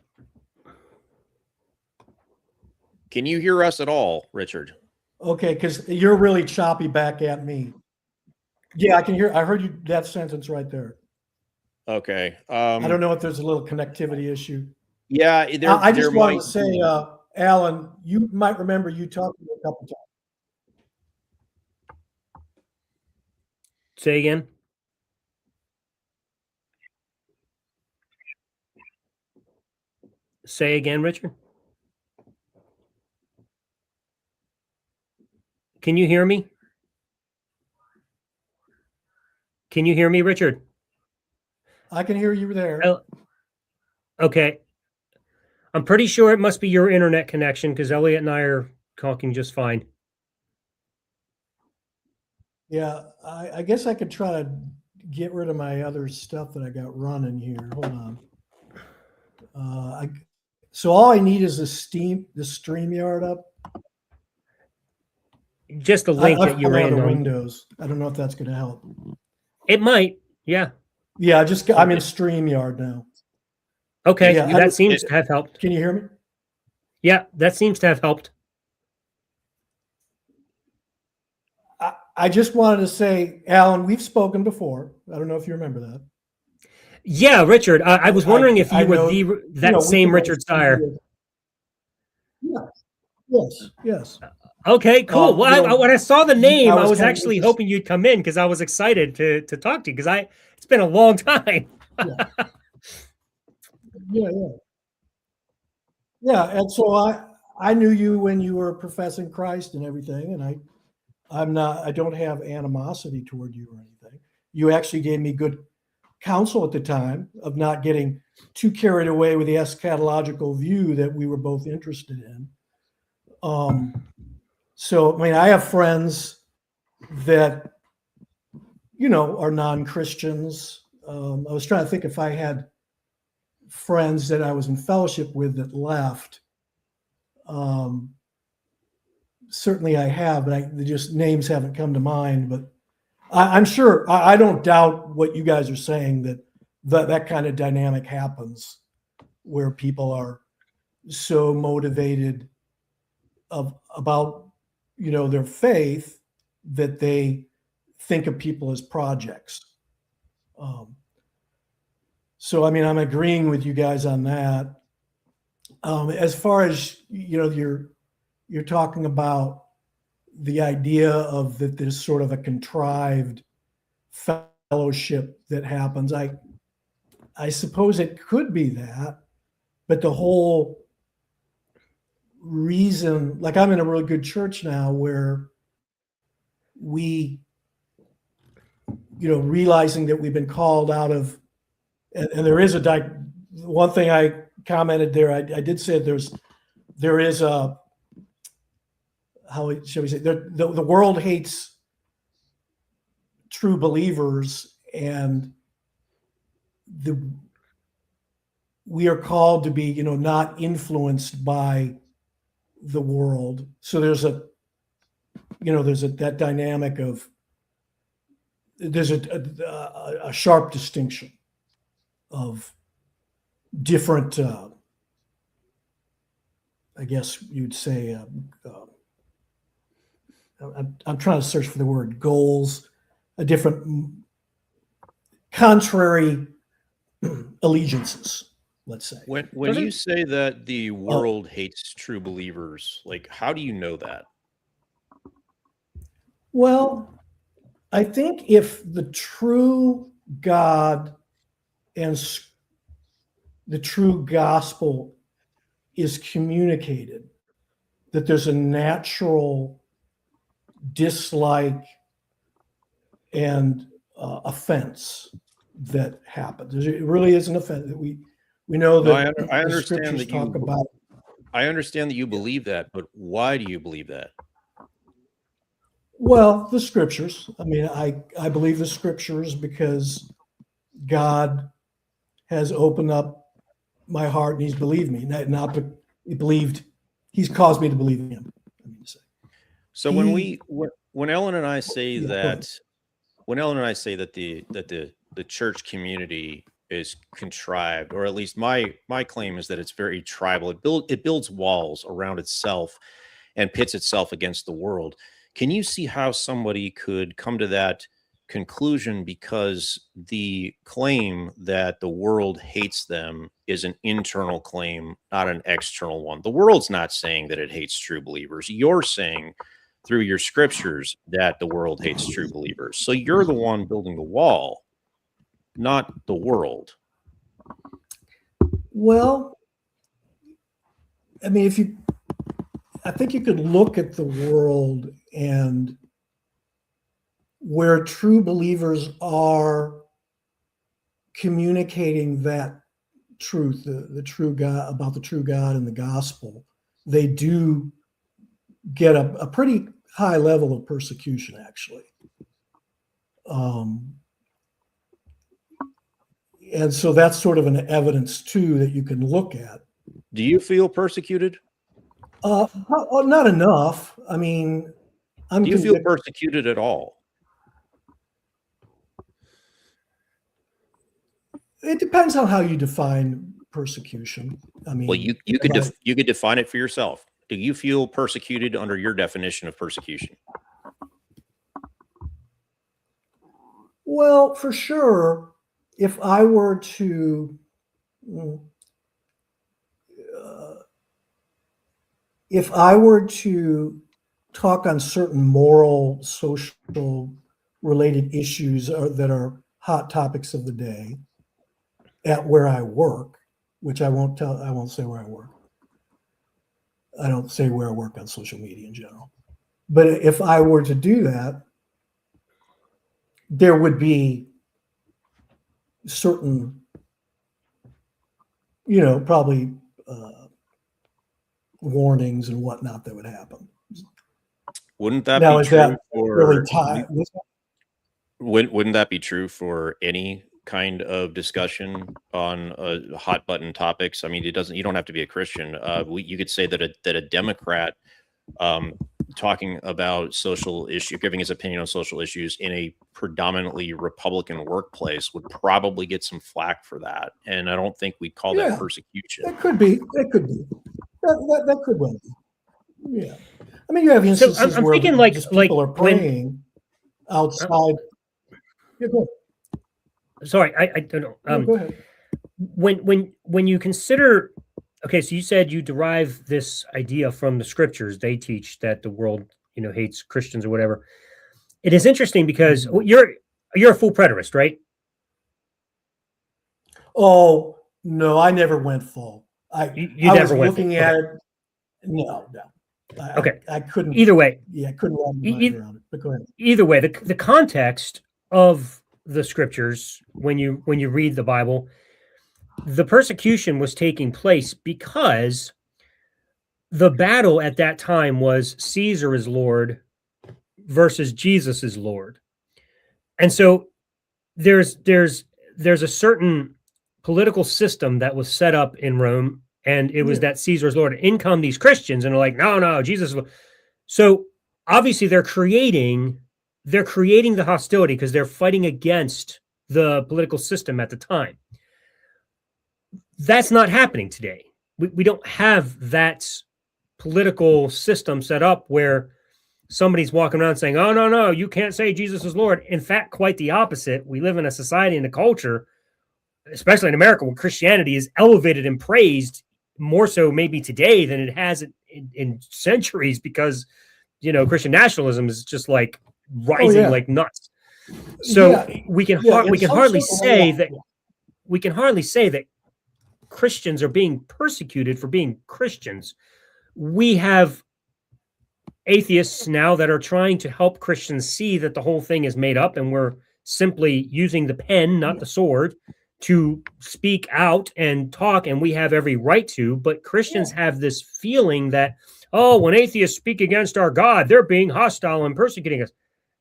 Can you hear us at all, Richard? Okay, because you're really choppy back at me. Yeah, I can hear. I heard you that sentence right there. Okay. I don't know if there's a little connectivity issue. Yeah, I just wanted to say, Alan, you might remember you talked to me a couple times. Say again. Say again, Richard. Can you hear me? Can you hear me, Richard? I can hear you there. Okay. I'm pretty sure it must be your internet connection because Elliot and I are talking just fine. Yeah, I guess I could try to get rid of my other stuff that I got running here. Hold on. So all I need is the StreamYard up. Just the link that you're in. Windows. I don't know if that's going to help. It might. Yeah. Yeah, I'm in StreamYard now. Okay, yeah, that seems to have helped. Can you hear me? Yeah, that seems to have helped. I just wanted to say, Alan, we've spoken before. I don't know if you remember that. Yeah, Richard. I was wondering if I you were know, that we same connected Richard Steyer. Yeah. Yes. Yes. Okay, cool. Well, when I saw the name, I was kind of actually hoping you'd come in because I was excited to talk to you because it's been a long time. Yeah. Yeah. And so I knew you when you were professing Christ and everything, and I don't have animosity toward you or anything. You actually gave me good counsel at the time of not getting too carried away with the eschatological view that we were both interested in. So, I mean, I have friends that, are non-Christians. I was trying to think if I had friends that I was in fellowship with that left. Certainly I have, but just names haven't come to mind. But I'm sure, I don't doubt what you guys are saying, that kind of dynamic happens where people are so motivated about their faith that they think of people as projects. So I mean, I'm agreeing with you guys on that. As far as you're talking about the idea of that there's sort of a contrived fellowship that happens. I suppose it could be that, but the whole reason, like I'm in a really good church now where we, realizing that we've been called out of, and there is one thing I commented there, I did say there is a, how shall we say, the world hates true believers, and we are called to be, not influenced by the world. So there's that dynamic of, there's a sharp distinction of different, I guess you'd say, I'm trying to search for the word goals, a different contrary allegiances, let's say. When you say that the world hates true believers, like, how do you know that? Well, I think if the true God and the true gospel is communicated, that there's a natural dislike and offense that happens. It really is an offense that we know that I the understand scriptures that talk about. I understand that you believe that, but why do you believe that? Well, the scriptures. I mean, I believe the scriptures because God has opened up my heart and He's believed me. Not He believed. He's caused me to believe in Him. I mean to say. So when Ellen and I say that, the church community is contrived, or at least my claim is that it's very tribal. It builds walls around itself and pits itself against the world. Can you see how somebody could come to that conclusion because the claim that the world hates them is an internal claim, not an external one? The world's not saying that it hates true believers. You're saying through your scriptures that the world hates true believers. So you're the one building the wall, not the world. Well, I mean, I think you could look at the world and where true believers are communicating that truth, the true God, about the true God and the gospel, they do get a pretty high level of persecution, actually. And so that's sort of an evidence too that you can look at. Do you feel persecuted? Not enough. I mean, do you feel persecuted at all? It depends on how you define persecution. I mean, well, you could define it for yourself. Do you feel persecuted under your definition of persecution? Well, for sure, if I were to talk on certain moral, social related issues that are hot topics of the day at where I work, which I won't say where I work. I don't say where I work on social media in general. But if I were to do that, there would be certain, probably warnings and whatnot that would happen. Wouldn't that Now, be is true that for really tied? wouldn't that be true for any kind of discussion on hot button topics? I mean, you don't have to be a Christian. You could say that a Democrat talking about social issue, giving his opinion on social issues in a predominantly Republican workplace would probably get some flack for that. And I don't think we'd call that persecution. That could be. That could well be. Yeah. I mean, you have instances I'm where thinking people are praying outside. Yeah, go ahead. Sorry, I don't know. No, go ahead. When you consider, okay, so you said you derive this idea from the scriptures. They teach that the world, hates Christians or whatever. It is interesting because you're a full preterist, right? Oh no, I never went full. You never went looking full. at it. No. Okay. I couldn't. Either way. Yeah, I couldn't wrap my mind around it. But go ahead. Either way, the context of the scriptures, when you read the Bible, the persecution was taking place because the battle at that time was Caesar is Lord versus Jesus is Lord. And so there's a certain political system that was set up in Rome, and it was that Caesar is Lord. In come these Christians, and they're like, no, Jesus is Lord. So obviously they're creating the hostility because they're fighting against the political system at the time. That's not happening today. We don't have that political system set up where somebody's walking around saying, oh, no, you can't say Jesus is Lord. In fact, quite the opposite. We live in a society and a culture, especially in America, where Christianity is elevated and praised more so maybe today than it has in centuries because, Christian nationalism is just like rising like nuts. So we can hardly say that Christians are being persecuted for being Christians. We have atheists now that are trying to help Christians see that the whole thing is made up and we're simply using the pen, not the sword, to speak out and talk, and we have every right to. But Christians have this feeling that, when atheists speak against our God, they're being hostile and persecuting us.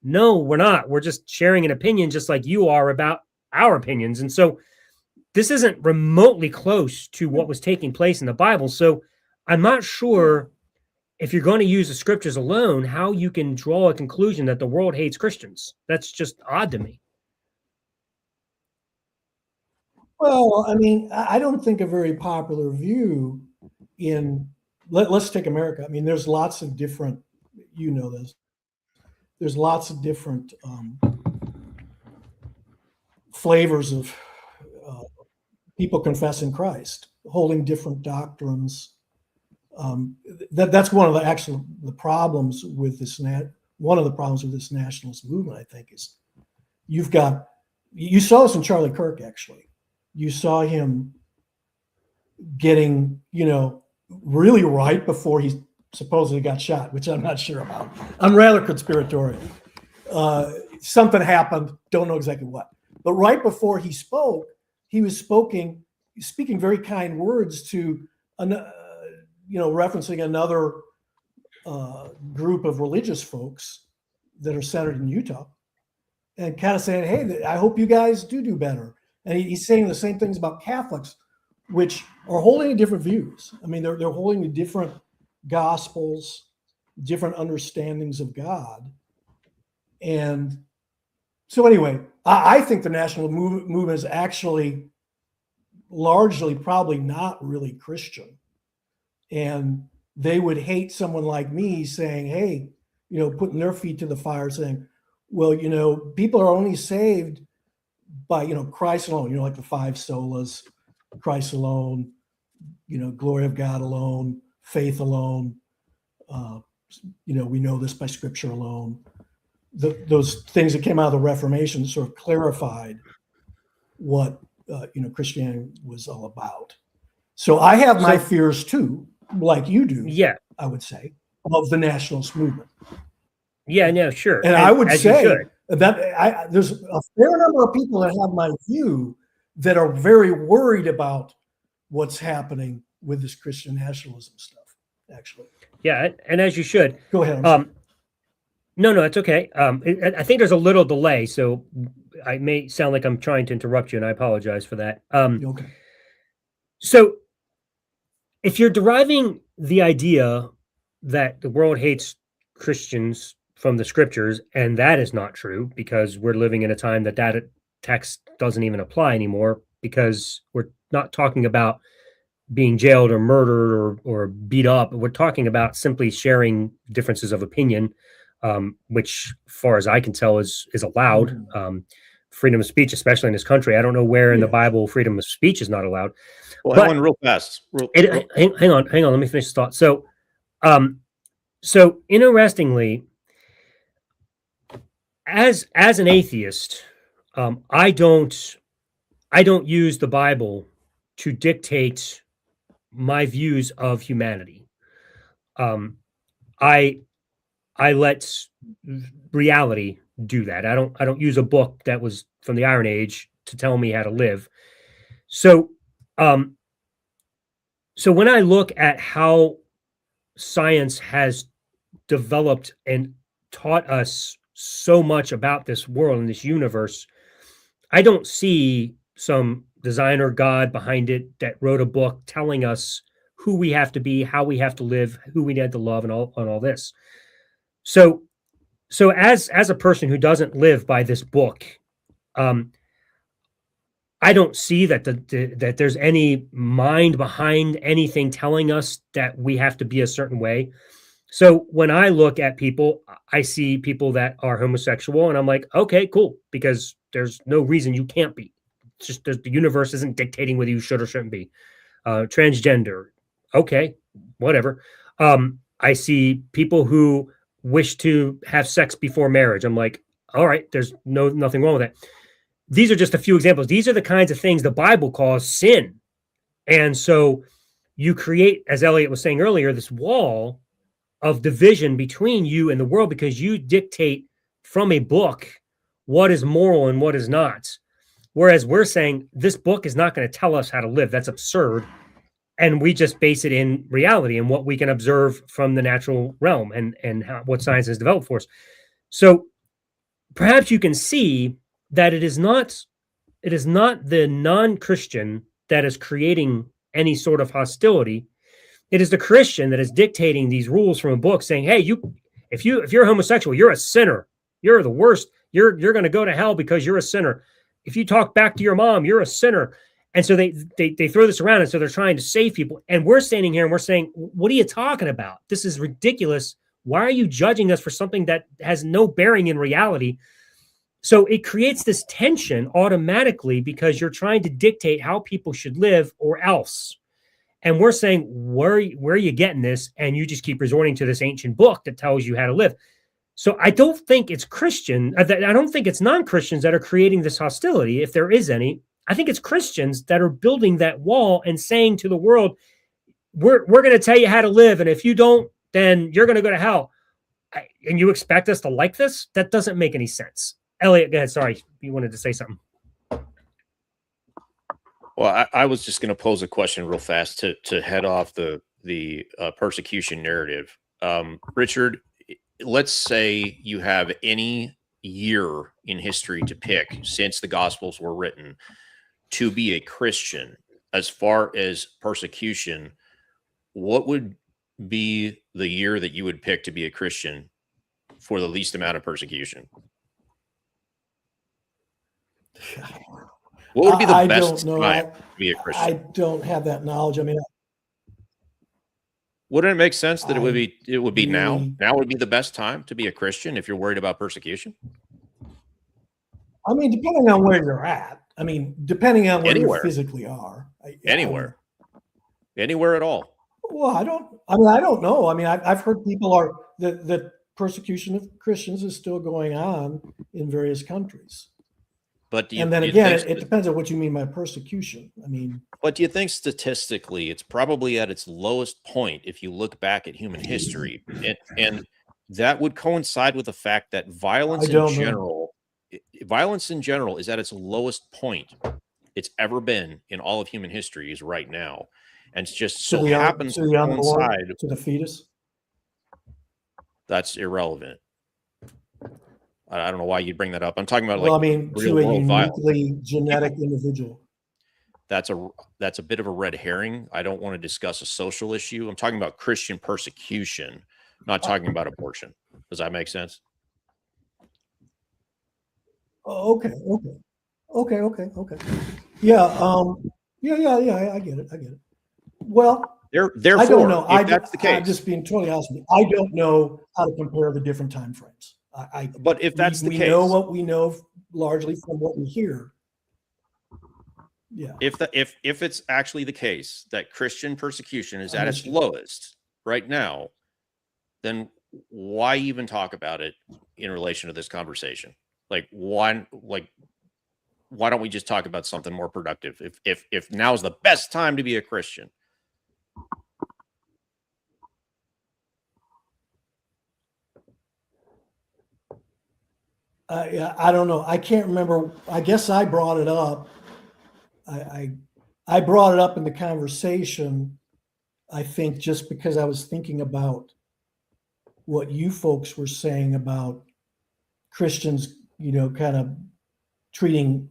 No, we're not. We're just sharing an opinion just like you are about our opinions. And so this isn't remotely close to what was taking place in the Bible. So I'm not sure if you're going to use the scriptures alone, how you can draw a conclusion that the world hates Christians. That's just odd to me. Well, I mean, I don't think a very popular view let's take America. I mean, there's lots of different, this. There's lots of different flavors of people confessing Christ, holding different doctrines. That's one of the problems with this. One of the problems with this nationalist movement, I think, is you saw this in Charlie Kirk. Actually, you saw him getting, really right before he supposedly got shot, which I'm not sure about. I'm rather conspiratorial. Something happened, don't know exactly what. But right before he spoke, he was speaking very kind words to, referencing another group of religious folks that are centered in Utah, and kind of saying, hey, I hope you guys do better. And he's saying the same things about Catholics, which are holding different views. I mean, they're holding different gospels, different understandings of God. And so anyway, I think the national movement is actually largely probably not really Christian. And they would hate someone like me saying, hey, putting their feet to the fire saying, well, people are only saved by, Christ alone, like the 5 solas, Christ alone, glory of God alone, faith alone. We know this by scripture alone. Those things that came out of the Reformation sort of clarified what, Christianity was all about. So I have my fears too, like you do. Yeah. I would say, of the nationalist movement. Yeah, no, sure. And I would say that there's a fair number of people that have my view that are very worried about what's happening with this Christian nationalism stuff, actually. Yeah, and as you should. Go ahead. No, it's okay. I think there's a little delay, so I may sound like I'm trying to interrupt you, and I apologize for that. Okay. So if you're deriving the idea that the world hates Christians from the scriptures, and that is not true, because we're living in a time that text doesn't even apply anymore, because we're not talking about being jailed or murdered or beat up. We're talking about simply sharing differences of opinion, which, as far as I can tell, is allowed. Freedom of speech, especially in this country. I don't know where in the Bible freedom of speech is not allowed. Well, but one real fast. Hang on. Let me finish the thought. So interestingly, as an atheist, I don't use the Bible to dictate my views of humanity. I let reality do that. I don't use a book that was from the Iron Age to tell me how to live. So when I look at how science has developed and taught us so much about this world and this universe, I don't see some designer God behind it that wrote a book telling us who we have to be, how we have to live, who we need to love, and all this. So as a person who doesn't live by this book, I don't see that that there's any mind behind anything telling us that we have to be a certain way. So when I look at people, I see people that are homosexual, and I'm like, okay, cool, because there's no reason you can't be. It's just the universe isn't dictating whether you should or shouldn't be. Transgender, okay, whatever. I see people who wish to have sex before marriage. I'm like, all right, there's nothing wrong with that. These are just a few examples. These are the kinds of things the Bible calls sin. And so you create, as Elliot was saying earlier, this wall of division between you and the world because you dictate from a book what is moral and what is not. Whereas we're saying this book is not going to tell us how to live. That's absurd. And we just base it in reality and what we can observe from the natural realm and what science has developed for us. So perhaps you can see that it is not the non-Christian that is creating any sort of hostility. It is the Christian that is dictating these rules from a book saying, hey, if you're homosexual, you're a sinner. You're the worst. You're going to go to hell because you're a sinner. If you talk back to your mom, you're a sinner. And so they throw this around, and so they're trying to save people. And we're standing here and we're saying, what are you talking about? This is ridiculous. Why are you judging us for something that has no bearing in reality? So it creates this tension automatically because you're trying to dictate how people should live or else. And we're saying, where are you getting this? And you just keep resorting to this ancient book that tells you how to live. So I don't think it's Christian. I don't think it's non-Christians that are creating this hostility, if there is any. I think it's Christians that are building that wall and saying to the world, we're going to tell you how to live. And if you don't, then you're going to go to hell. And you expect us to like this? That doesn't make any sense. Elliot, go ahead. Sorry, you wanted to say something. Well, I was just going to pose a question real fast to head off the persecution narrative. Richard, let's say you have any year in history to pick since the Gospels were written to be a Christian. As far as persecution, what would be the year that you would pick to be a Christian for the least amount of persecution? What would be the best time to be a Christian? I don't have that knowledge. I mean, wouldn't it make sense that it would be now? Now would be the best time to be a Christian if you're worried about persecution? I mean, depending on where you're at. I mean, depending on where you Anywhere. physically are. Anywhere. Anywhere at all. Well, I don't know. I mean, I've heard people are the persecution of Christians is still going on in various countries. But And then again, it depends on what you mean by persecution. I mean, but do you think statistically it's probably at its lowest point if you look back at human history? And that would coincide with the fact that violence in general is at its lowest point it's ever been in all of human history is right now. And it's just so happens to coincide to the fetus. That's irrelevant. I don't know why you'd bring that up. I'm talking about to a uniquely violence. Genetic individual. That's a bit of a red herring. I don't want to discuss a social issue. I'm talking about Christian persecution, not talking about abortion. Does that make sense? Oh, okay. Yeah. Yeah. I get it. Well, therefore, I don't know. That's the case. I'm just being totally honest with you. I don't know how to compare the different time frames. But if that's the case, we know what we know largely from what we hear. Yeah. If it's actually the case that Christian persecution is at its lowest right now, then why even talk about it in relation to this conversation? Why don't we just talk about something more productive? If now is the best time to be a Christian. I don't know. I can't remember. I guess I brought it up. I brought it up in the conversation, I think, just because I was thinking about what you folks were saying about Christians, kind of treating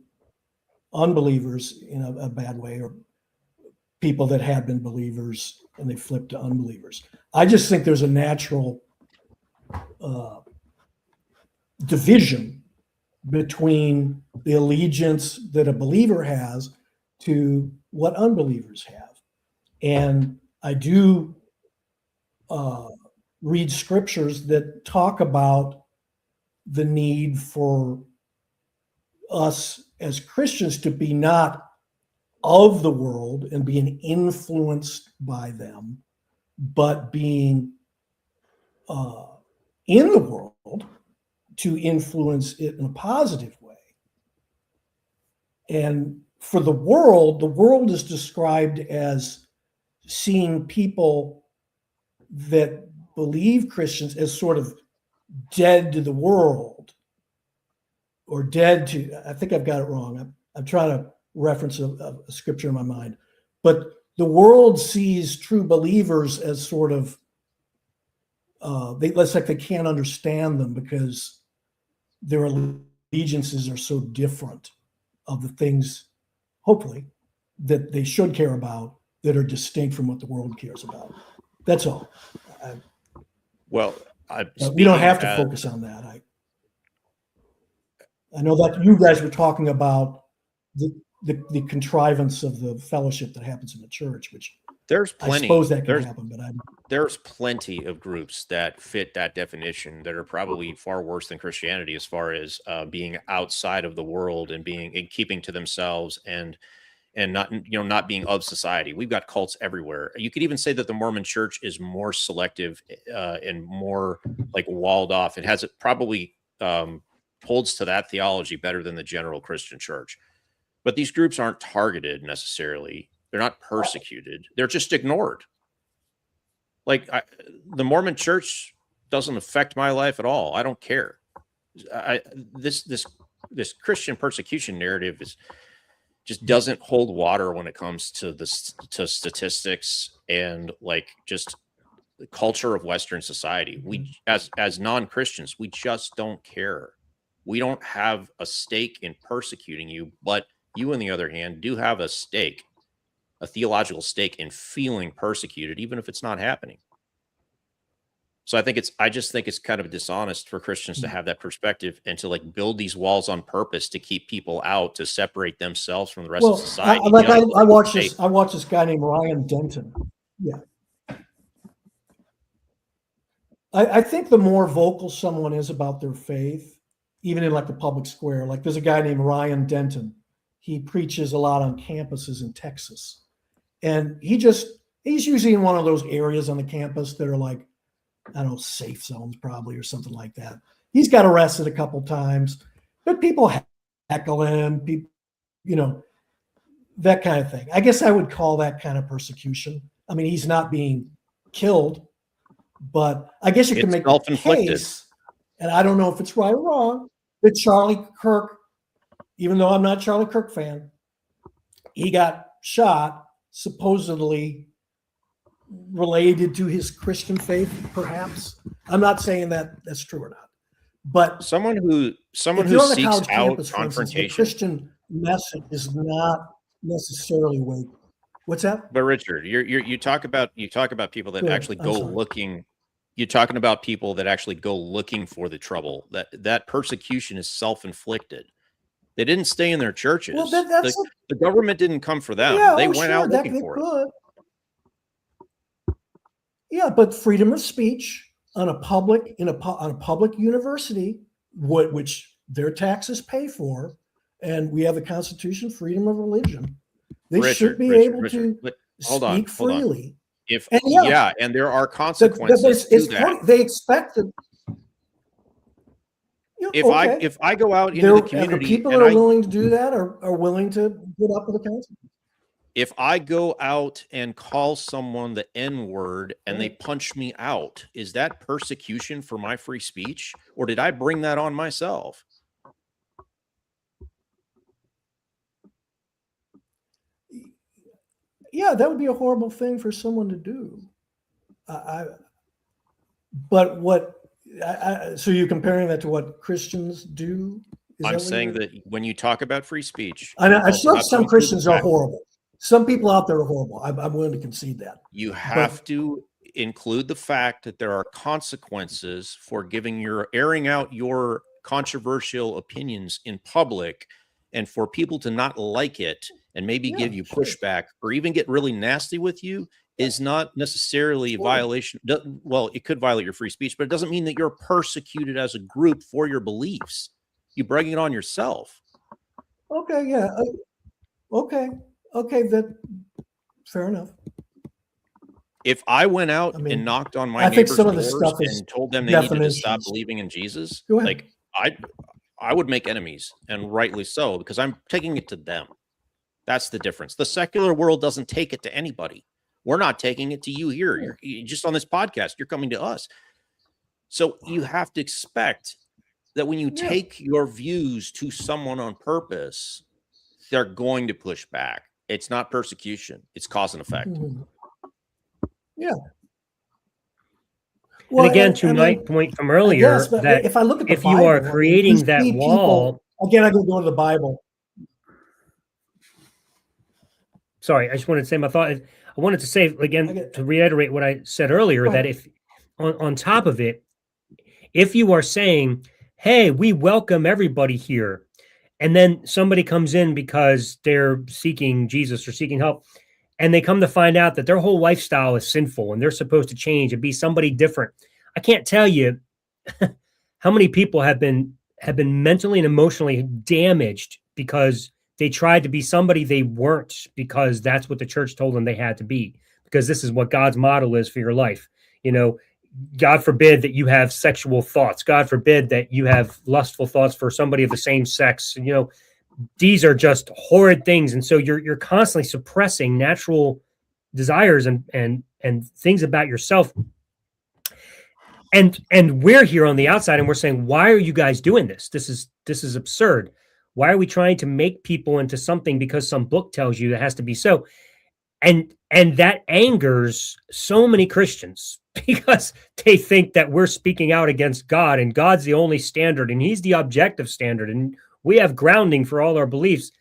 unbelievers in a bad way, or people that had been believers and they flipped to unbelievers. I just think there's a natural division between the allegiance that a believer has to what unbelievers have. And I do read scriptures that talk about the need for us as Christians to be not of the world and being influenced by them, but being in the world to influence it in a positive way. And for the world is described as seeing people that believe Christians as sort of dead to the world, or dead to, I think I've got it wrong. I'm trying to reference a scripture in my mind, but the world sees true believers as sort of, it's like they can't understand them because their allegiances are so different of the things, hopefully, that they should care about, that are distinct from what the world cares about. That's all. Well, we don't have to focus on that. I know that you guys were talking about the contrivance of the fellowship that happens in the church, which there's plenty. I suppose that can happen, but there's plenty of groups that fit that definition that are probably far worse than Christianity as far as being outside of the world and keeping to themselves and not being of society. We've got cults everywhere. You could even say that the Mormon Church is more selective and more walled off. It probably holds to that theology better than the general Christian church. But these groups aren't targeted necessarily. They're not persecuted. They're just ignored. The Mormon Church doesn't affect my life at all. I don't care. This Christian persecution narrative just doesn't hold water when it comes to statistics and just the culture of Western society. We as non-Christians, we just don't care. We don't have a stake in persecuting you, but you, on the other hand, do have a stake, a theological stake in feeling persecuted, even if it's not happening. So I just think it's kind of dishonest for Christians to have that perspective and to build these walls on purpose to keep people out, to separate themselves from the rest of society. I watched this guy named Ryan Denton. Yeah. I think the more vocal someone is about their faith, even in like the public square. Like there's a guy named Ryan Denton. He preaches a lot on campuses in Texas. And he's usually in one of those areas on the campus that are like, I don't know, safe zones probably or something like that. He's got arrested a couple times, but people heckle him, people, that kind of thing. I guess I would call that kind of persecution. I mean, he's not being killed, but I guess you can make a case, and I don't know if it's right or wrong, that Charlie Kirk, even though I'm not a Charlie Kirk fan, he got shot supposedly related to his Christian faith, perhaps. I'm not saying that that's true or not, but someone who seeks out confrontation. The Christian message is not necessarily weight. What's that? But Richard, you talk about people that actually go looking. You're talking about people that actually go looking for the trouble. That persecution is self-inflicted. They didn't stay in their churches. Well, the government didn't come for them. Yeah, they went out looking for it. Yeah, but freedom of speech on a public university, which their taxes pay for, and we have the Constitution, freedom of religion. They should be able to speak freely. And there are consequences to that. They expect it. If I go out into the community, people that are willing to do that are willing to put up with the consequences. If I go out and call someone the N-word and they punch me out, is that persecution for my free speech, or did I bring that on myself? Yeah, that would be a horrible thing for someone to do. So you're comparing that to what Christians do? I'm saying that when you talk about free speech, I'm sure some Christians are horrible. Some people out there are horrible. I'm willing to concede that. You have to include the fact that there are consequences for airing out your controversial opinions in public, and for people to not like it and maybe give you pushback or even get really nasty with you is not necessarily a violation. Well, it could violate your free speech, but it doesn't mean that you're persecuted as a group for your beliefs. You bring it on yourself. Okay. Yeah. Okay. That fair enough. If I went out and knocked on my neighbor's doors and told them they needed to stop believing in Jesus, like I would make enemies, and rightly so, because I'm taking it to them. That's the difference. The secular world doesn't take it to anybody. We're not taking it to you here. You're just on this podcast. You're coming to us. So you have to expect that when you take your views to someone on purpose, they're going to push back. It's not persecution. It's cause and effect. Yeah. Well, and again, to my point from earlier, that if I look at the Bible, you are creating that wall. Again, I can go to the Bible. Sorry, I just wanted to say my thought. I wanted to say again, to reiterate what I said earlier, that if on top of it, if you are saying, hey, we welcome everybody here, and then somebody comes in because they're seeking Jesus or seeking help, and they come to find out that their whole lifestyle is sinful and they're supposed to change and be somebody different. I can't tell you how many people have been mentally and emotionally damaged because they tried to be somebody they weren't, because that's what the church told them they had to be, because this is what God's model is for your life. God forbid that you have sexual thoughts. God forbid that you have lustful thoughts for somebody of the same sex. These are just horrid things. And so you're constantly suppressing natural desires and things about yourself. And we're here on the outside and we're saying, why are you guys doing this? This is absurd. Why are we trying to make people into something because some book tells you that has to be so? And that angers so many Christians because they think that we're speaking out against God, and God's the only standard and he's the objective standard. And we have grounding for all our beliefs.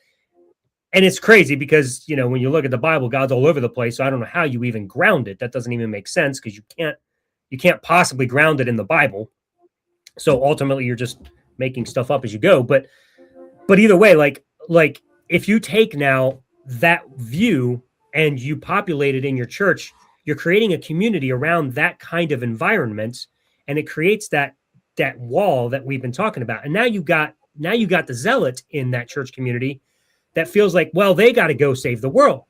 And it's crazy because, when you look at the Bible, God's all over the place. So I don't know how you even ground it. That doesn't even make sense, because you can't possibly ground it in the Bible. So ultimately you're just making stuff up as you go. But either way, like if you take now that view and you populate it in your church, you're creating a community around that kind of environment, and it creates that that wall that we've been talking about. And now you got the zealot in that church community that feels like, well, they got to go save the world.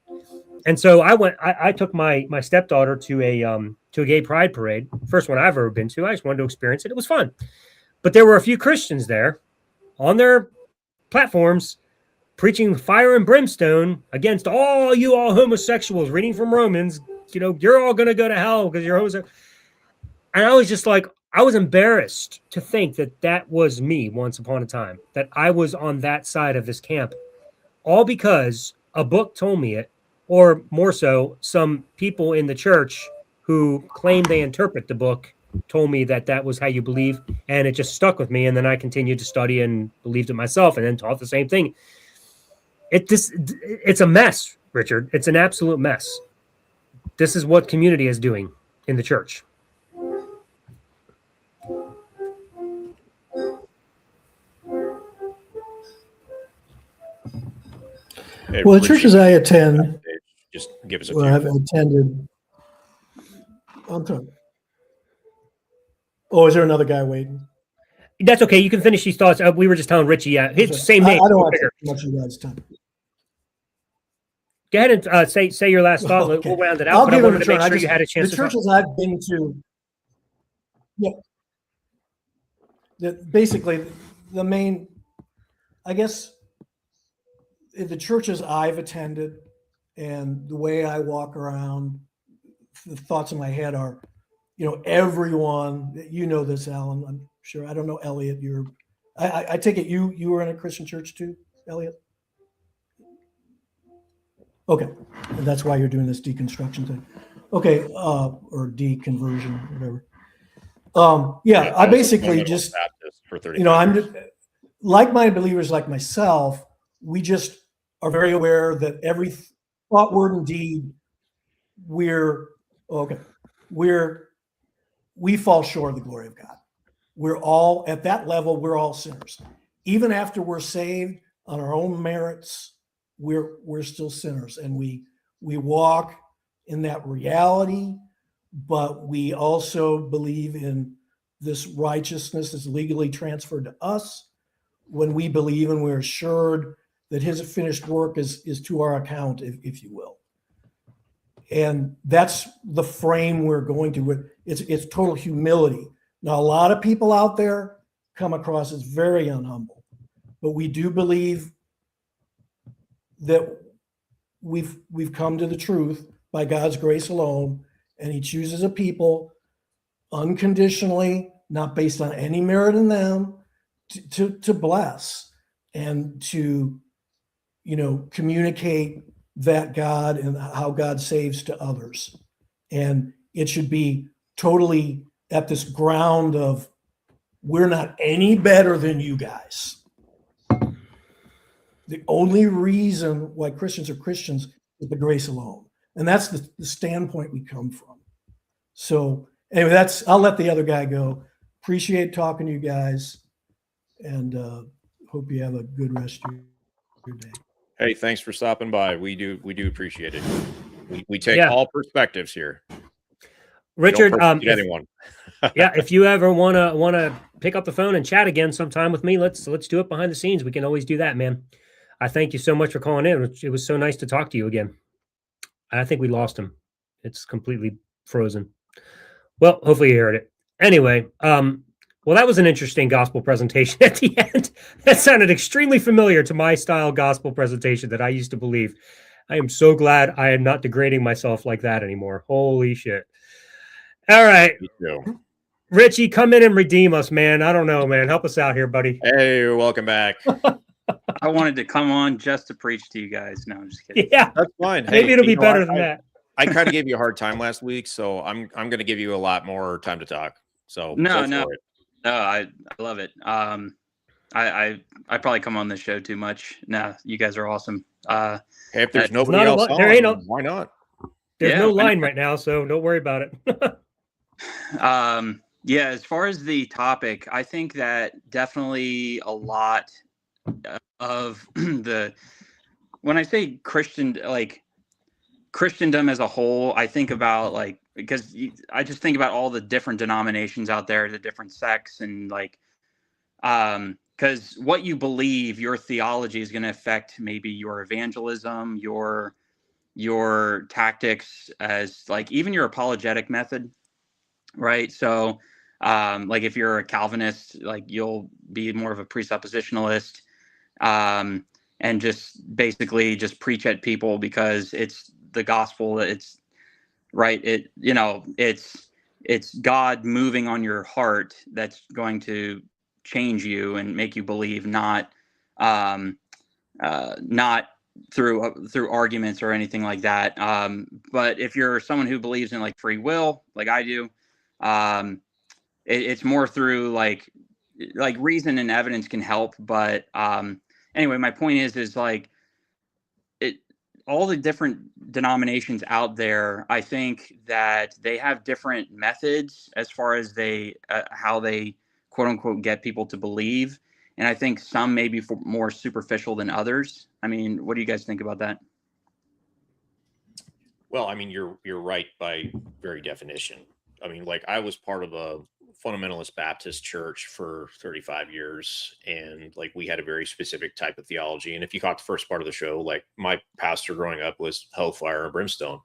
And so I took my stepdaughter to a gay pride parade. First one I've ever been to. I just wanted to experience it. It was fun. But there were a few Christians there on their platforms preaching fire and brimstone against all homosexuals, reading from Romans, you're all going to go to hell because you're homosexual. And I was just like, I was embarrassed to think that was me once upon a time, that I was on that side of this camp, all because a book told me it, or more so, some people in the church who claim they interpret the book told me that was how you believe, and it just stuck with me. And then I continued to study and believed it myself, and then taught the same thing. It's a mess, Richard. It's an absolute mess. This is what community is doing in the church. Hey, well, the churches I attend, just give us a well, few. I've attended. I'm sorry. Oh, is there another guy waiting? That's okay. You can finish these thoughts. We were just telling Richie, his same name. I don't want to take much of you guys' time. Go ahead and say your last thought. Okay. We'll round it out. I'll But I give it wanted a to make turn. sure you had a chance. The churches I've been to, yeah, basically the main, I guess, the churches I've attended and the way I walk around, the thoughts in my head are, everyone, this, Alan, I'm sure. I don't know, Elliot, I take it you were in a Christian church too, Elliot? Okay. And that's why you're doing this deconstruction thing. Okay. Or deconversion, whatever. Yeah, I basically just, for 30 I'm like-minded believers like myself. We just are very aware that every thought, word, and deed, we fall short of the glory of God. We're all at that level. We're all sinners. Even after we're saved on our own merits, we're still sinners, and we walk in that reality. But we also believe in this righteousness that's legally transferred to us when we believe and we're assured that his finished work is to our account, if you will. And that's the frame we're going to. It's total humility. Now, a lot of people out there come across as very unhumble, but we do believe that we've come to the truth by God's grace alone, and he chooses a people unconditionally, not based on any merit in them, to bless and to communicate that God and how God saves to others. And it should be totally at this ground of, we're not any better than you guys. The only reason why Christians are Christians is the grace alone. And that's the standpoint we come from. So anyway, I'll let the other guy go. Appreciate talking to you guys, and hope you have a good rest of your day. Hey, thanks for stopping by. We do appreciate it. We take all perspectives here. Richard, anyone. If you ever wanna pick up the phone and chat again sometime with me, let's do it behind the scenes. We can always do that, man. I thank you so much for calling in. It was so nice to talk to you again. I think we lost him. It's completely frozen. Well, hopefully you heard it. Anyway, well, that was an interesting gospel presentation at the end. That sounded extremely familiar to my style gospel presentation that I used to believe. I am so glad I am not degrading myself like that anymore. Holy shit. All right. Richie, come in and redeem us, man. I don't know, man. Help us out here, buddy. Hey, welcome back. I wanted to come on just to preach to you guys. No, I'm just kidding. Yeah, that's fine. Maybe it'll be better than that. I kind of gave you a hard time last week, so I'm going to give you a lot more time to talk. So no, I love it. I probably come on this show too much. No, you guys are awesome. Hey, if there's nobody else on, there ain't no, why not? There's no line right now, so don't worry about it. Yeah, as far as the topic, I think that definitely a lot of when I say Christian, like Christendom as a whole, I think about like because I just think about all the different denominations out there, the different sects, and like, because what you believe, your theology is going to affect maybe your evangelism, your tactics, as like even your apologetic method, right? So, like if you're a Calvinist, like you'll be more of a presuppositionalist, and just basically just preach at people because it's the gospel. It's right. It's God moving on your heart that's going to change you and make you believe, not through arguments or anything like that. But if you're someone who believes in like free will, like I do, it's more through like reason and evidence can help. But anyway, my point is like it. All the different denominations out there, I think that they have different methods as far as how they quote unquote get people to believe. And I think some may be more superficial than others. I mean, what do you guys think about that? Well, I mean, you're right by very definition. I mean, like I was part of a fundamentalist Baptist church for 35 years, and like we had a very specific type of theology. And if you caught the first part of the show, like my pastor growing up was hellfire and brimstone.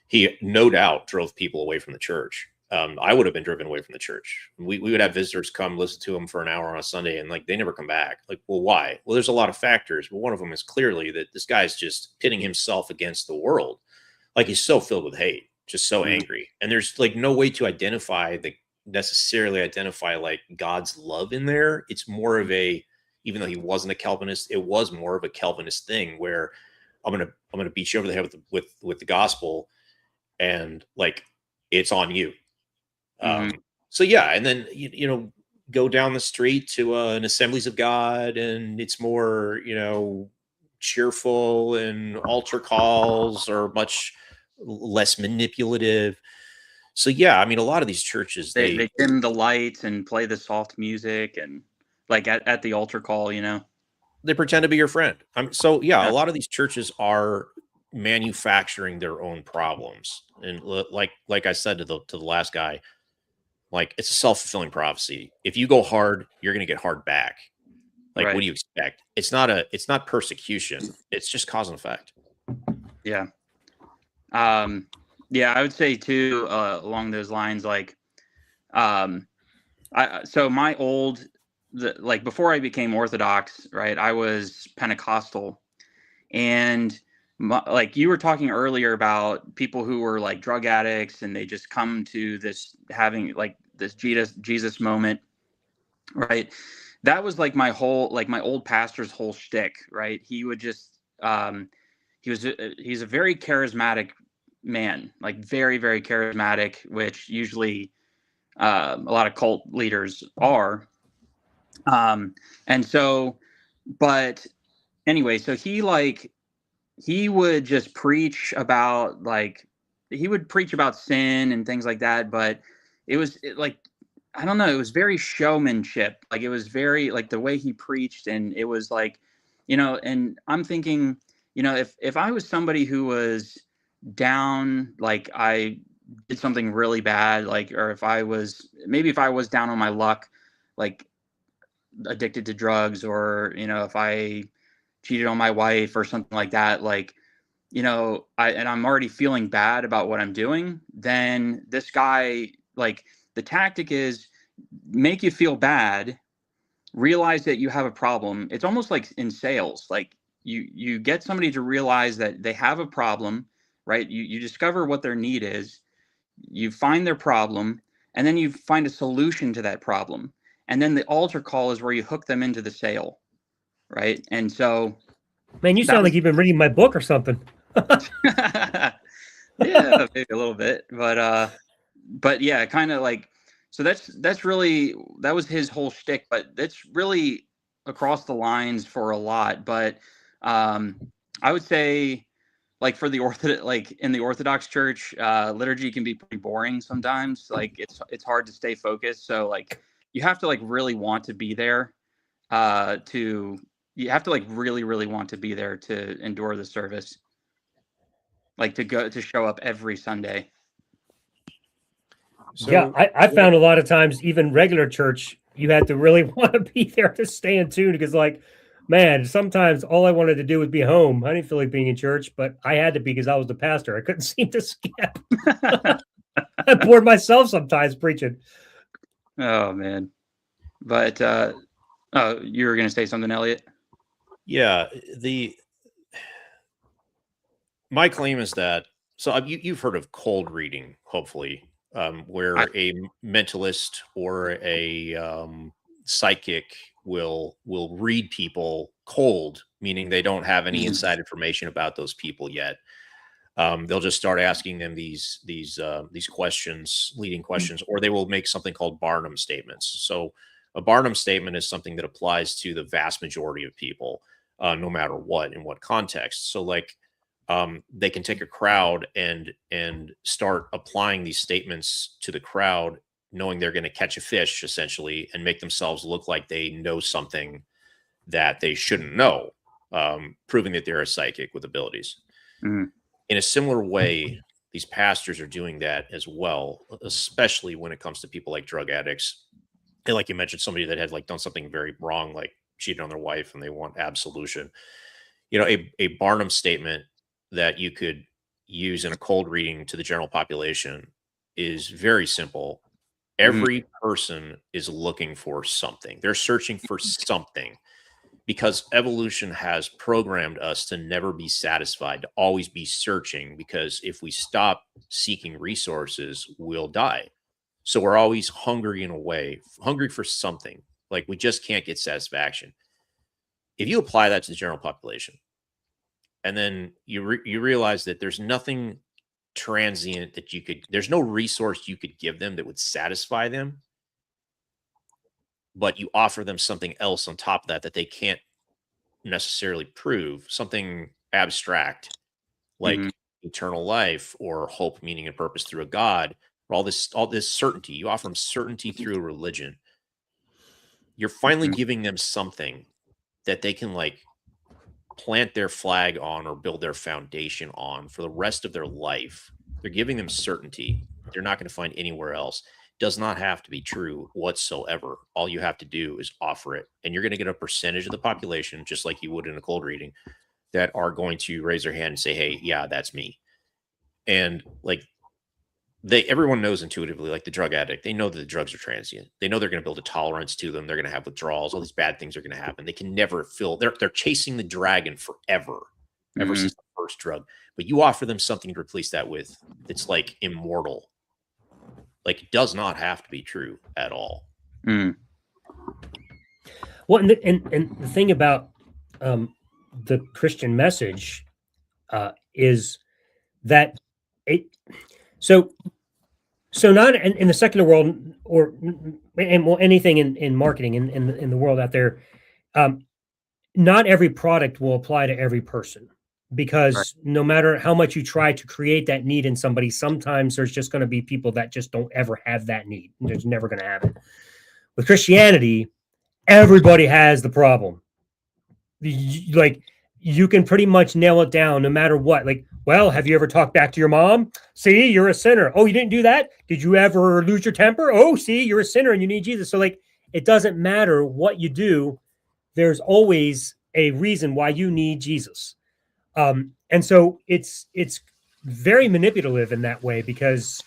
He no doubt drove people away from the church. I would have been driven away from the church. We would have visitors come listen to him for an hour on a Sunday, and like they never come back. Like, well, why? Well, there's a lot of factors, but one of them is clearly that this guy's just pitting himself against the world. Like he's so filled with hate, just so angry. And there's like no way to necessarily identify like God's love in there. It's more of even though he wasn't a Calvinist, it was more of a Calvinist thing where I'm gonna beat you over the head with the gospel, and like it's on you. So yeah, and then go down the street to an Assemblies of God, and it's more cheerful, and altar calls are much less manipulative. So yeah, I mean, a lot of these churches they dim the lights and play the soft music, and like at the altar call, they pretend to be your friend. So yeah, a lot of these churches are manufacturing their own problems, and like I said to the last guy, like it's a self-fulfilling prophecy. If you go hard, you're going to get hard back. Like, what do you expect? It's not persecution. It's just cause and effect. Yeah. Yeah, I would say too, along those lines, like, before I became Orthodox, right, I was Pentecostal, and like you were talking earlier about people who were like drug addicts, and they just come to having like this Jesus moment, right? That was like my old pastor's whole shtick, right? He would just, he's a very charismatic man, like very, very charismatic, which usually a lot of cult leaders are. And so, but anyway, so he would just preach about sin and things like that. But it was I don't know, it was very showmanship. Like it was very like the way he preached, and it was like, and I'm thinking, if I was somebody who was down, like I did something really bad, like, or if I was down on my luck, like addicted to drugs, or if I cheated on my wife or something like that, like, I'm already feeling bad about what I'm doing, then this guy, like, the tactic is make you feel bad, realize that you have a problem. It's almost like in sales, like you get somebody to realize that they have a problem, right? You discover what their need is, you find their problem, and then you find a solution to that problem. And then the altar call is where you hook them into the sale, right? And so, man, you sound like you've been reading my book or something. Yeah, maybe a little bit, but yeah, kind of like, so that was his whole shtick, but that's really across the lines for a lot. But I would say, like for in the Orthodox Church, liturgy can be pretty boring sometimes. Like it's hard to stay focused. So like you have to like really want to be there you have to like really, really want to be there to endure the service. Like to show up every Sunday. So yeah, I found a lot of times, even regular church, you had to really want to be there to stay in tune because, like, man, sometimes all I wanted to do was be home. I didn't feel like being in church, but I had to be because I was the pastor. I couldn't seem to skip. I bored myself sometimes preaching. Oh man. But oh, you were gonna say something, Elliot? yeah, my claim is that you've heard of cold reading, hopefully, where a mentalist or a psychic will read people cold, meaning they don't have any inside information about those people yet. They'll just start asking them these questions, leading questions, or they will make something called Barnum statements. So a Barnum statement is something that applies to the vast majority of people, no matter what, in what context. So like they can take a crowd and start applying these statements to the crowd, knowing they're going to catch a fish essentially, and make themselves look like they know something that they shouldn't know, proving that they're a psychic with abilities. Mhm. In a similar way, these pastors are doing that as well, especially when it comes to people like drug addicts. And like you mentioned, somebody that had like done something very wrong, like cheated on their wife, and they want absolution. You know, a Barnum statement that you could use in a cold reading to the general population is very simple. Every person is looking for something. They're searching for something because evolution has programmed us to never be satisfied, to always be searching, because if we stop seeking resources, we'll die. So we're always hungry in a way, hungry for something. Like we just can't get satisfaction. If you apply that to the general population, and then you realize that there's nothing transient that there's no resource you could give them that would satisfy them, but you offer them something else on top of that they can't necessarily prove, something abstract like eternal life or hope, meaning and purpose through a God, or all this certainty. You offer them certainty through a religion. You're finally giving them something that they can like plant their flag on or build their foundation on for the rest of their life. They're giving them certainty they're not going to find anywhere else. Does not have to be true whatsoever. All you have to do is offer it, and you're going to get a percentage of the population, just like you would in a cold reading, that are going to raise their hand and say, "Hey, yeah, that's me." And like everyone knows intuitively, like the drug addict, they know that the drugs are transient. They know they're going to build a tolerance to them. They're going to have withdrawals. All these bad things are going to happen. They can never feel. They're chasing the dragon forever, ever since the first drug. But you offer them something to replace that with that's like immortal. Like it does not have to be true at all. Well, and the thing about the Christian message is that it so not in the secular world or anything in marketing in the world out there, not every product will apply to every person, because no matter how much you try to create that need in somebody, sometimes there's just going to be people that just don't ever have that need. They're just never going to have it. With Christianity, everybody has the problem. Like you can pretty much nail it down no matter what. Like, well, have you ever talked back to your mom? See, you're a sinner. Oh, you didn't do that? Did you ever lose your temper? Oh, see, you're a sinner and you need Jesus. So like, it doesn't matter what you do. There's always a reason why you need Jesus. And so it's very manipulative in that way, because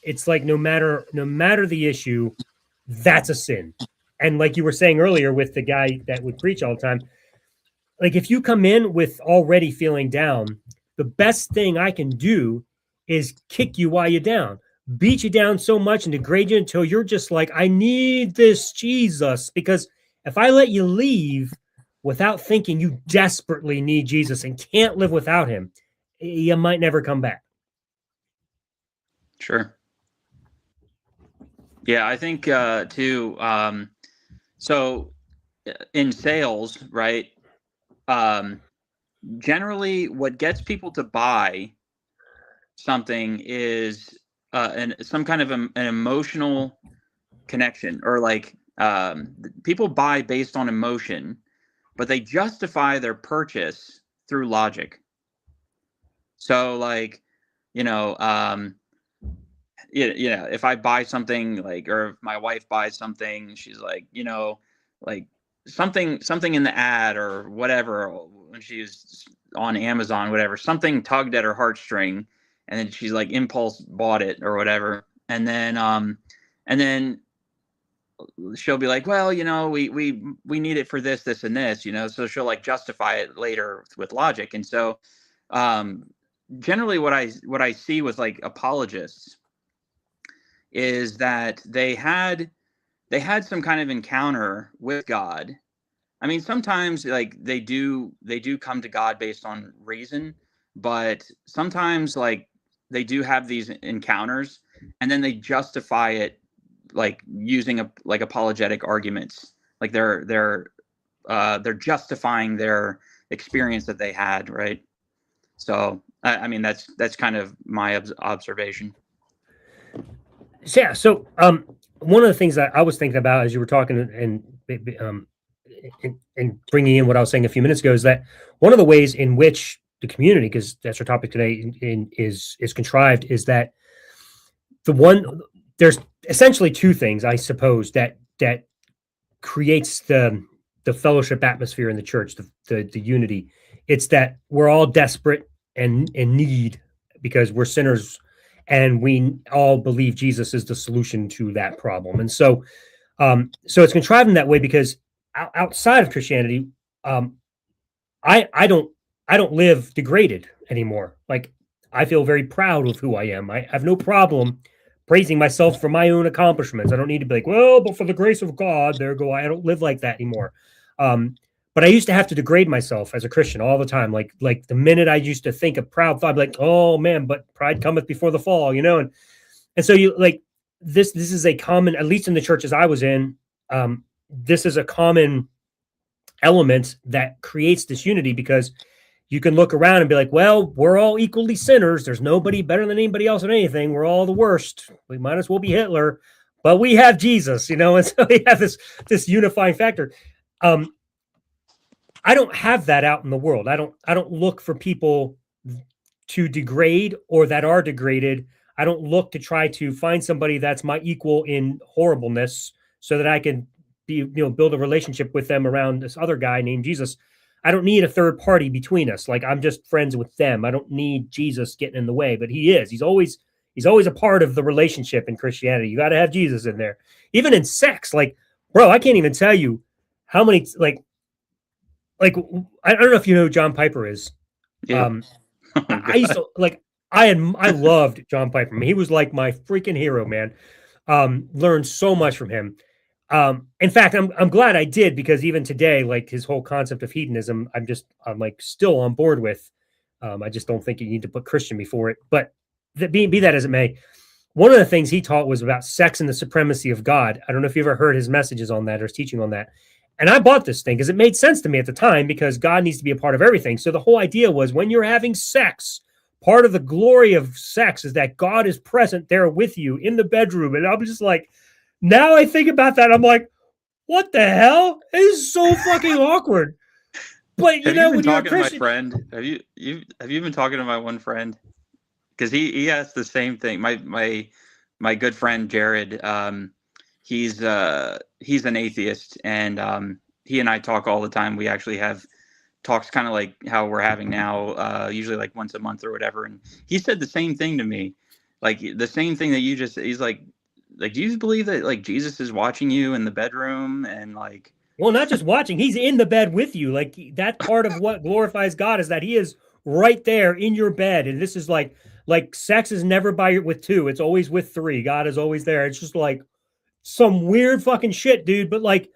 it's like no matter the issue, that's a sin. And like you were saying earlier with the guy that would preach all the time, like if you come in with already feeling down, the best thing I can do is kick you while you're down, beat you down so much and degrade you until you're just like, I need this Jesus. Because if I let you leave without thinking you desperately need Jesus and can't live without him, you might never come back. Sure. Yeah, I think too. So in sales, right? Generally, what gets people to buy something is some kind of an emotional connection, or like people buy based on emotion, but they justify their purchase through logic. So like, you know, if I buy something, like, or if my wife buys something, she's like, like something in the ad or whatever, when she's on Amazon, whatever, something tugged at her heartstring, and then she's like impulse bought it or whatever. And then she'll be like, well, we need it for this, this, and this, so she'll like justify it later with logic. And so, generally what I see with like apologists is that they had some kind of encounter with God. I mean, sometimes like they do come to God based on reason, but sometimes like they do have these encounters and then they justify it like using apologetic arguments. Like they're justifying their experience that they had, right? So I mean that's kind of my observation. Yeah. So one of the things that I was thinking about as you were talking and bringing in what I was saying a few minutes ago is that one of the ways in which the community, because that's our topic today, is contrived, is that there's essentially two things, I suppose, that creates the fellowship atmosphere in the church, the unity. It's that we're all desperate and in need because we're sinners, and we all believe Jesus is the solution to that problem. And so it's contrived in that way because outside of Christianity, I don't live degraded anymore. Like, I feel very proud of who I am. I have no problem praising myself for my own accomplishments. I don't need to be like, well, but for the grace of God, there go I. I don't live like that anymore. But I used to have to degrade myself as a Christian all the time. Like the minute I used to think of proud thought, I'd be like, oh man, but pride cometh before the fall, and so you like this is a common, at least in the churches I was in, this is a common element that creates this unity, because you can look around and be like, well, we're all equally sinners. There's nobody better than anybody else at anything. We're all the worst. We might as well be Hitler, but we have Jesus, and so we have this unifying factor. I don't have that out in the world. I don't look for people to degrade or that are degraded. I don't look to try to find somebody that's my equal in horribleness so that I can build a relationship with them around this other guy named Jesus. I don't need a third party between us. Like, I'm just friends with them. I don't need Jesus getting in the way, but he is. He's always a part of the relationship in Christianity. You got to have Jesus in there. Even in sex, like, bro, I can't even tell you how many, like I don't know if you know who John Piper is. Yeah. I used to I loved John Piper. I mean, he was like my freaking hero, man. Learned so much from him. In fact, I'm glad I did, because even today, like, his whole concept of hedonism, I'm like still on board with. I just don't think you need to put Christian before it. But be that as it may, one of the things he taught was about sex and the supremacy of God. I don't know if you ever heard his messages on that or his teaching on that. And I bought this thing because it made sense to me at the time, because God needs to be a part of everything. So the whole idea was, when you're having sex, part of the glory of sex is that God is present there with you in the bedroom. And I'm just like, now I think about that, I'm like, what the hell? It is so fucking awkward. But Have you been when you're a talking to my Christian, friend? Have you been talking to my one friend? Because he has the same thing. My good friend Jared, he's an atheist, and he and I talk all the time. We actually have talks kind of like how we're having now, usually like once a month or whatever. And he said the same thing to me, like the same thing that you just. He's like, do you believe that like Jesus is watching you in the bedroom and like? well, not just watching, he's in the bed with you. Like, that part of what glorifies God is that he is right there in your bed. And this is like sex is never with two. It's always with three. God is always there. It's just like some weird fucking shit, dude. But like,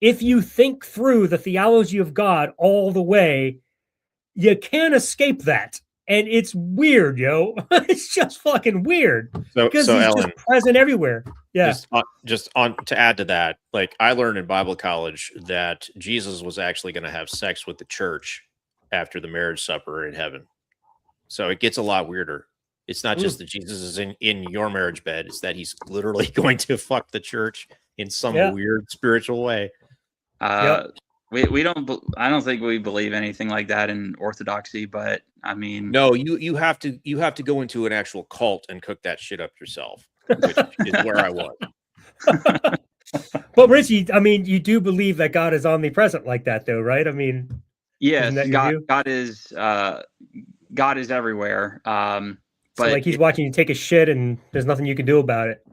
if you think through the theology of God all the way, you can't escape that. And it's weird, yo. It's just fucking weird. Because he's Ellen, just present everywhere. Yeah. Just on to add to that, like, I learned in Bible college that Jesus was actually going to have sex with the church after the marriage supper in heaven. So it gets a lot weirder. It's not just that Jesus is in your marriage bed. It's that he's literally going to fuck the church in some weird spiritual way. We don't. I don't think we believe anything like that in Orthodoxy. But I mean, no, you have to go into an actual cult and cook that shit up yourself. which is where I was. But Richie, I mean, you do believe that God is omnipresent like that, though, right? I mean, Yes, isn't that your view? God is everywhere. So But like he's watching you take a shit, and there's nothing you can do about it.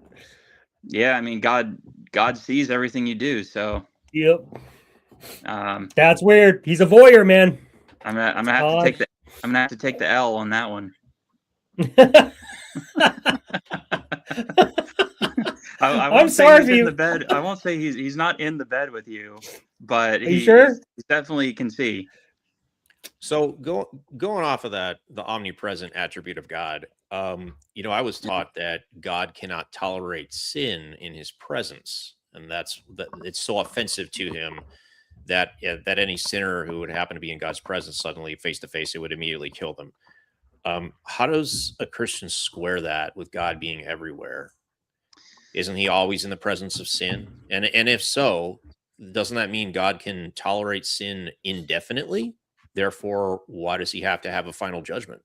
yeah, I mean, God sees everything you do. So Yep, that's weird. He's a voyeur, man. I'm gonna have to take the L on that one. I'm sorry for you. In the bed. I won't say he's not in the bed with you, but he definitely can see. So going off of that, the omnipresent attribute of God, I was taught that God cannot tolerate sin in his presence, and that it's so offensive to him that any sinner who would happen to be in God's presence suddenly face to face, it would immediately kill them. How does a Christian square that with God being everywhere? Isn't he always in the presence of sin? And if so, doesn't that mean God can tolerate sin indefinitely? Therefore, why does he have to have a final judgment?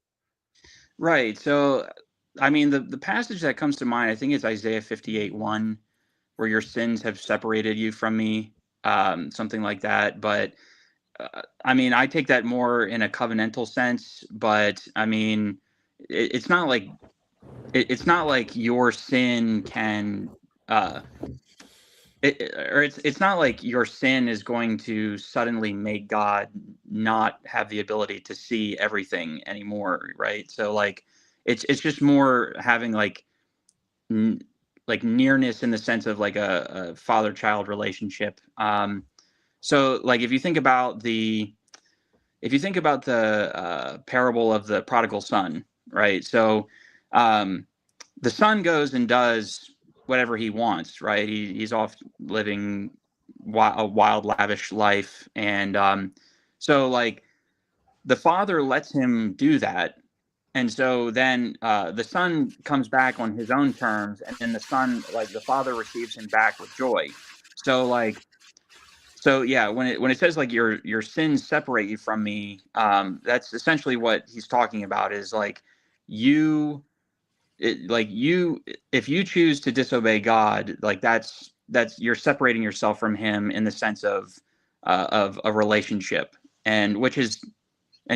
Right. So, I mean, the passage that comes to mind, I think it's Isaiah 58:1, where your sins have separated you from me, something like that. But I mean, I take that more in a covenantal sense. But I mean, it's not like your sin can. It's not like your sin is going to suddenly make God not have the ability to see everything anymore, right? So like it's just more having like nearness in the sense of like a father-child relationship. So like if you think about the parable of the prodigal son, right? So the son goes and does whatever he wants, right? He's off living a wild, lavish life. And so like the father lets him do that. And so then the son comes back on his own terms, and then the father receives him back with joy. So yeah, when it says like your sins separate you from me, that's essentially what he's talking about is like if you choose to disobey God, like that's you're separating yourself from him in the sense of a relationship, and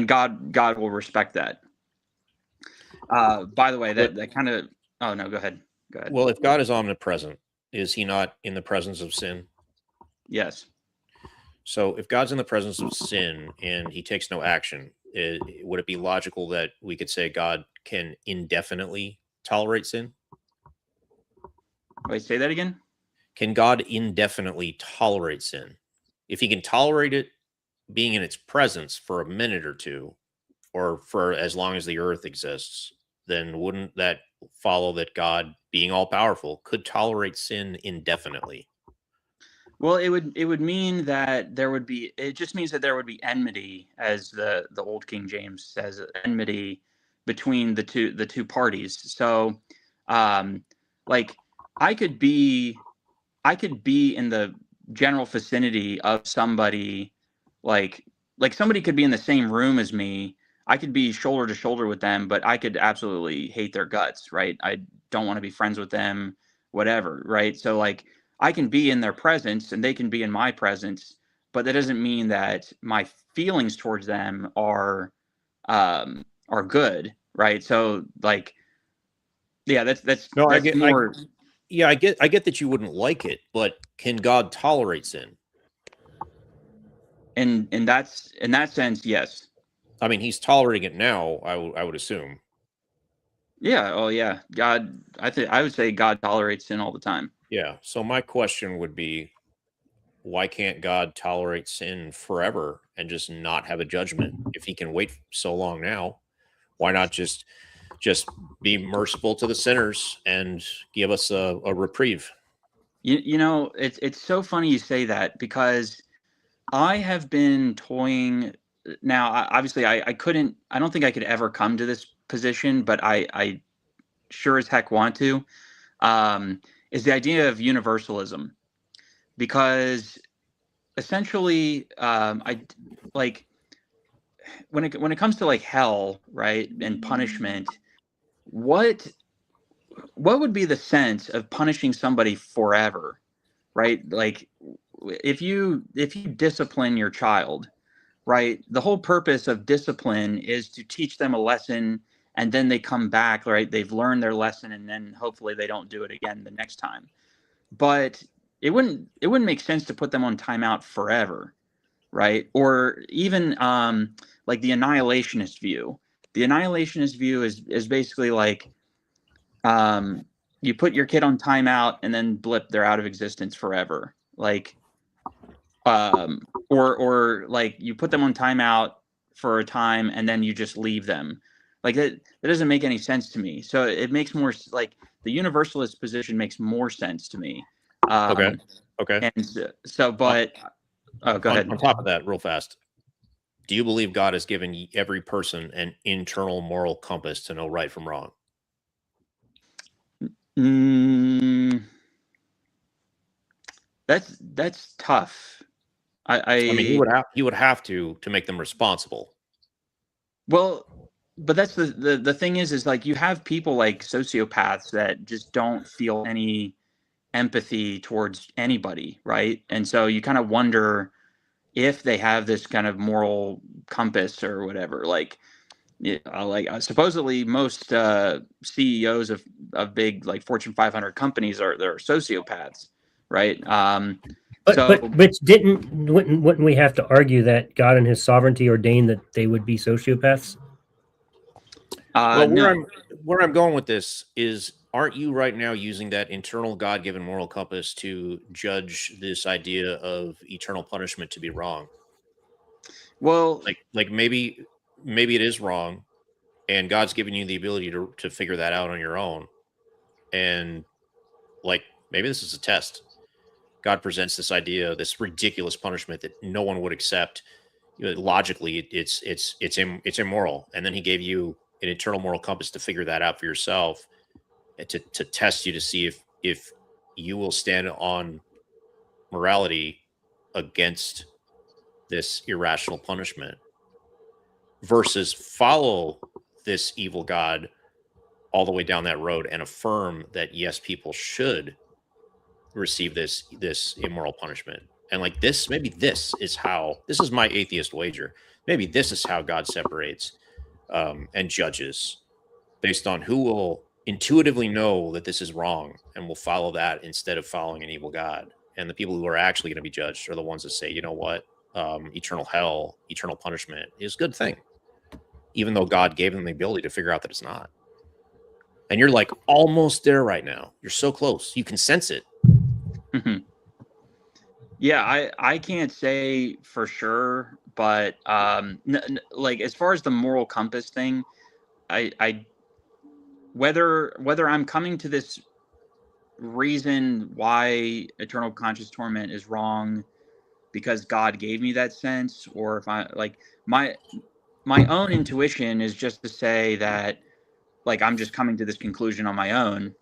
God will respect that. By the way, that kind of oh no, go ahead. Well, if God is omnipresent, is he not in the presence of sin? Yes. So if God's in the presence of sin and he takes no action, would it be logical that we could say God can indefinitely tolerate sin? Wait, say that again? Can God indefinitely tolerate sin? If he can tolerate it being in its presence for a minute or two, or for as long as the earth exists, then wouldn't that follow that God, being all powerful, could tolerate sin indefinitely? Well, it would mean that it just means that there would be enmity, as the old King James says, enmity between the two parties. So like I could be in the general vicinity of somebody, like somebody could be in the same room as me. I could be shoulder to shoulder with them, but I could absolutely hate their guts, right? I don't want to be friends with them, whatever, right? So like I can be in their presence and they can be in my presence, but that doesn't mean that my feelings towards them are good, right? So like, yeah, that's No, that's more. I get that you wouldn't like it, but can God tolerate sin? And in that sense, yes. I mean, he's tolerating it now, I would assume. Yeah. Oh, yeah. God, I would say God tolerates sin all the time. Yeah. So my question would be, why can't God tolerate sin forever and just not have a judgment? If he can wait so long now, why not just be merciful to the sinners and give us a reprieve? It's so funny you say that, because I have been toying. Now, obviously, I don't think I could ever come to this position, but I sure as heck want to, is the idea of universalism. Because essentially, I like when it comes to like hell, right, and punishment, what would be the sense of punishing somebody forever, right? Like if you discipline your child, right? The whole purpose of discipline is to teach them a lesson, and then they come back, right? They've learned their lesson, and then hopefully they don't do it again the next time. But it wouldn't make sense to put them on timeout forever, right? Or even like the annihilationist view. The annihilationist view is basically like you put your kid on timeout and then blip, they're out of existence forever. Like or like you put them on timeout for a time and then you just leave them. Like that doesn't make any sense to me. So it makes more like the universalist position makes more sense to me. Okay. And so but go ahead. On top of that, real fast, do you believe God has given every person an internal moral compass to know right from wrong? That's tough. I mean, he would have to make them responsible. Well, but that's the thing is like you have people like sociopaths that just don't feel any empathy towards anybody, right? And so you kind of wonder if they have this kind of moral compass or whatever. Like supposedly most CEOs of big like Fortune 500 companies they're sociopaths, right? But wouldn't we have to argue that God in His sovereignty ordained that they would be sociopaths? Well, where I'm going with this is, aren't you right now using that internal God-given moral compass to judge this idea of eternal punishment to be wrong? Well, like maybe it is wrong, and God's given you the ability to figure that out on your own, and like maybe this is a test. God presents this idea, this ridiculous punishment that no one would accept. Logically, it's immoral, and then He gave you an internal moral compass to figure that out for yourself, and to test you to see if you will stand on morality against this irrational punishment, versus follow this evil God all the way down that road and affirm that yes, people should receive this immoral punishment. And like this, maybe this is my atheist wager. Maybe this is how God separates and judges, based on who will intuitively know that this is wrong and will follow that instead of following an evil God. And the people who are actually going to be judged are the ones that say, you know what, eternal hell, eternal punishment is a good thing, even though God gave them the ability to figure out that it's not. And you're like almost there right now. You're so close. You can sense it. Yeah, I can't say for sure, but like as far as the moral compass thing, I whether I'm coming to this reason why eternal conscious torment is wrong because God gave me that sense, or if I like my own intuition is just to say that like I'm just coming to this conclusion on my own,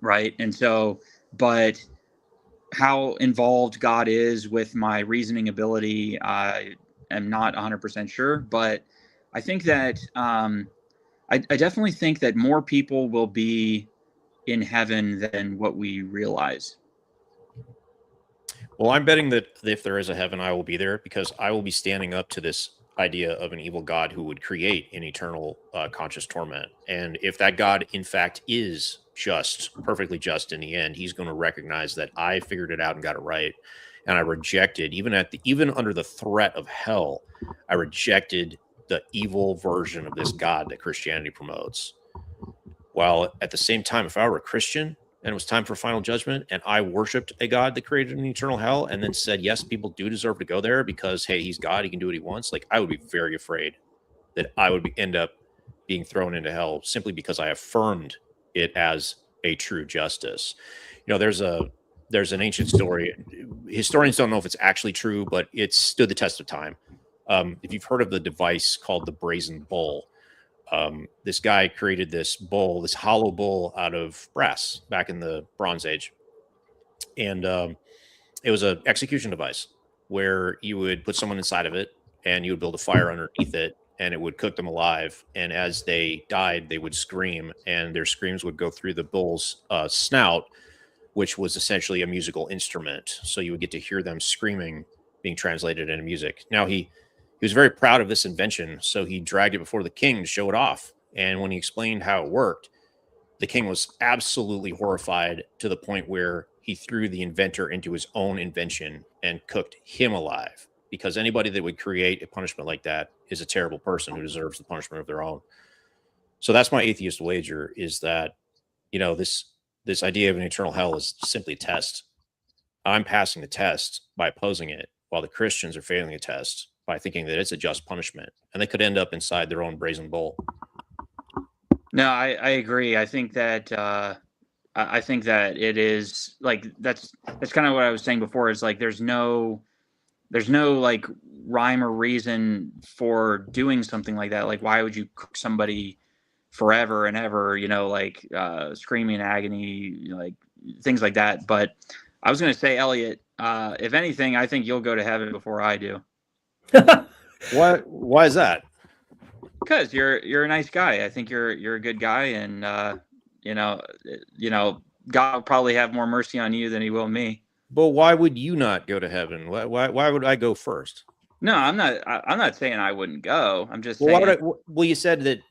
right? And so, but how involved God is with my reasoning ability, I am not 100% sure. But I think that I definitely think that more people will be in heaven than what we realize. Well, I'm betting that if there is a heaven, I will be there, because I will be standing up to this idea of an evil God who would create an eternal conscious torment. And if that God, in fact, is just, perfectly just in the end, He's going to recognize that I figured it out and got it right. And I rejected, even under the threat of hell, I rejected the evil version of this God that Christianity promotes. While at the same time, if I were a Christian and it was time for final judgment and I worshiped a God that created an eternal hell and then said, yes, people do deserve to go there because, hey, He's God, He can do what He wants, like I would be very afraid that I would end up being thrown into hell simply because I affirmed it as a true justice. You know, there's an ancient story. Historians don't know if it's actually true, but it stood the test of time. If you've heard of the device called the brazen bull, this guy created this bull, this hollow bull out of brass back in the Bronze Age. And it was an execution device where you would put someone inside of it and you would build a fire underneath it and it would cook them alive. And as they died, they would scream, and their screams would go through the bull's snout, which was essentially a musical instrument. So you would get to hear them screaming being translated into music. Now he was very proud of this invention, so he dragged it before the king to show it off. And when he explained how it worked, the king was absolutely horrified, to the point where he threw the inventor into his own invention and cooked him alive, because anybody that would create a punishment like that is a terrible person who deserves the punishment of their own. So that's my atheist wager, is that, you know, this idea of an eternal hell is simply a test. I'm passing the test by opposing it, while the Christians are failing the test by thinking that it's a just punishment, and they could end up inside their own brazen bull. No, I agree. I think that it is like that's kind of what I was saying before. Is like there's no like rhyme or reason for doing something like that. Like, why would you cook somebody forever and ever? You know, like screaming in agony, like things like that. But I was going to say, Elliot, if anything, I think you'll go to heaven before I do. Why is that? Because you're a nice guy. I think you're a good guy, and you know, God will probably have more mercy on you than He will me. But why would you not go to heaven? Why would I go first? No, I'm not saying I wouldn't go. I'm just saying. Well, you said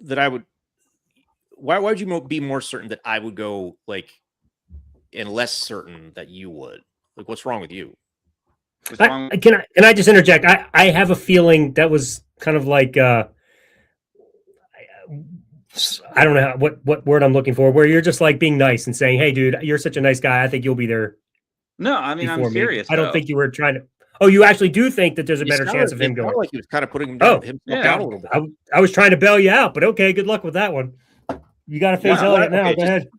that I would. Why would you be more certain that I would go, like, and less certain that you would? Like, what's wrong with you? Can I just interject? I have a feeling that was kind of like I don't know what word I'm looking for, where you're just like being nice and saying, "Hey, dude, you're such a nice guy. I think you'll be there." No, I mean, I'm serious. I don't think you were trying to. Oh, you actually do think that there's a better chance of him going? Like he was kind of putting him down, down a little bit. I was trying to bail you out, but okay, good luck with that one. You got to face Elliot now. Go ahead.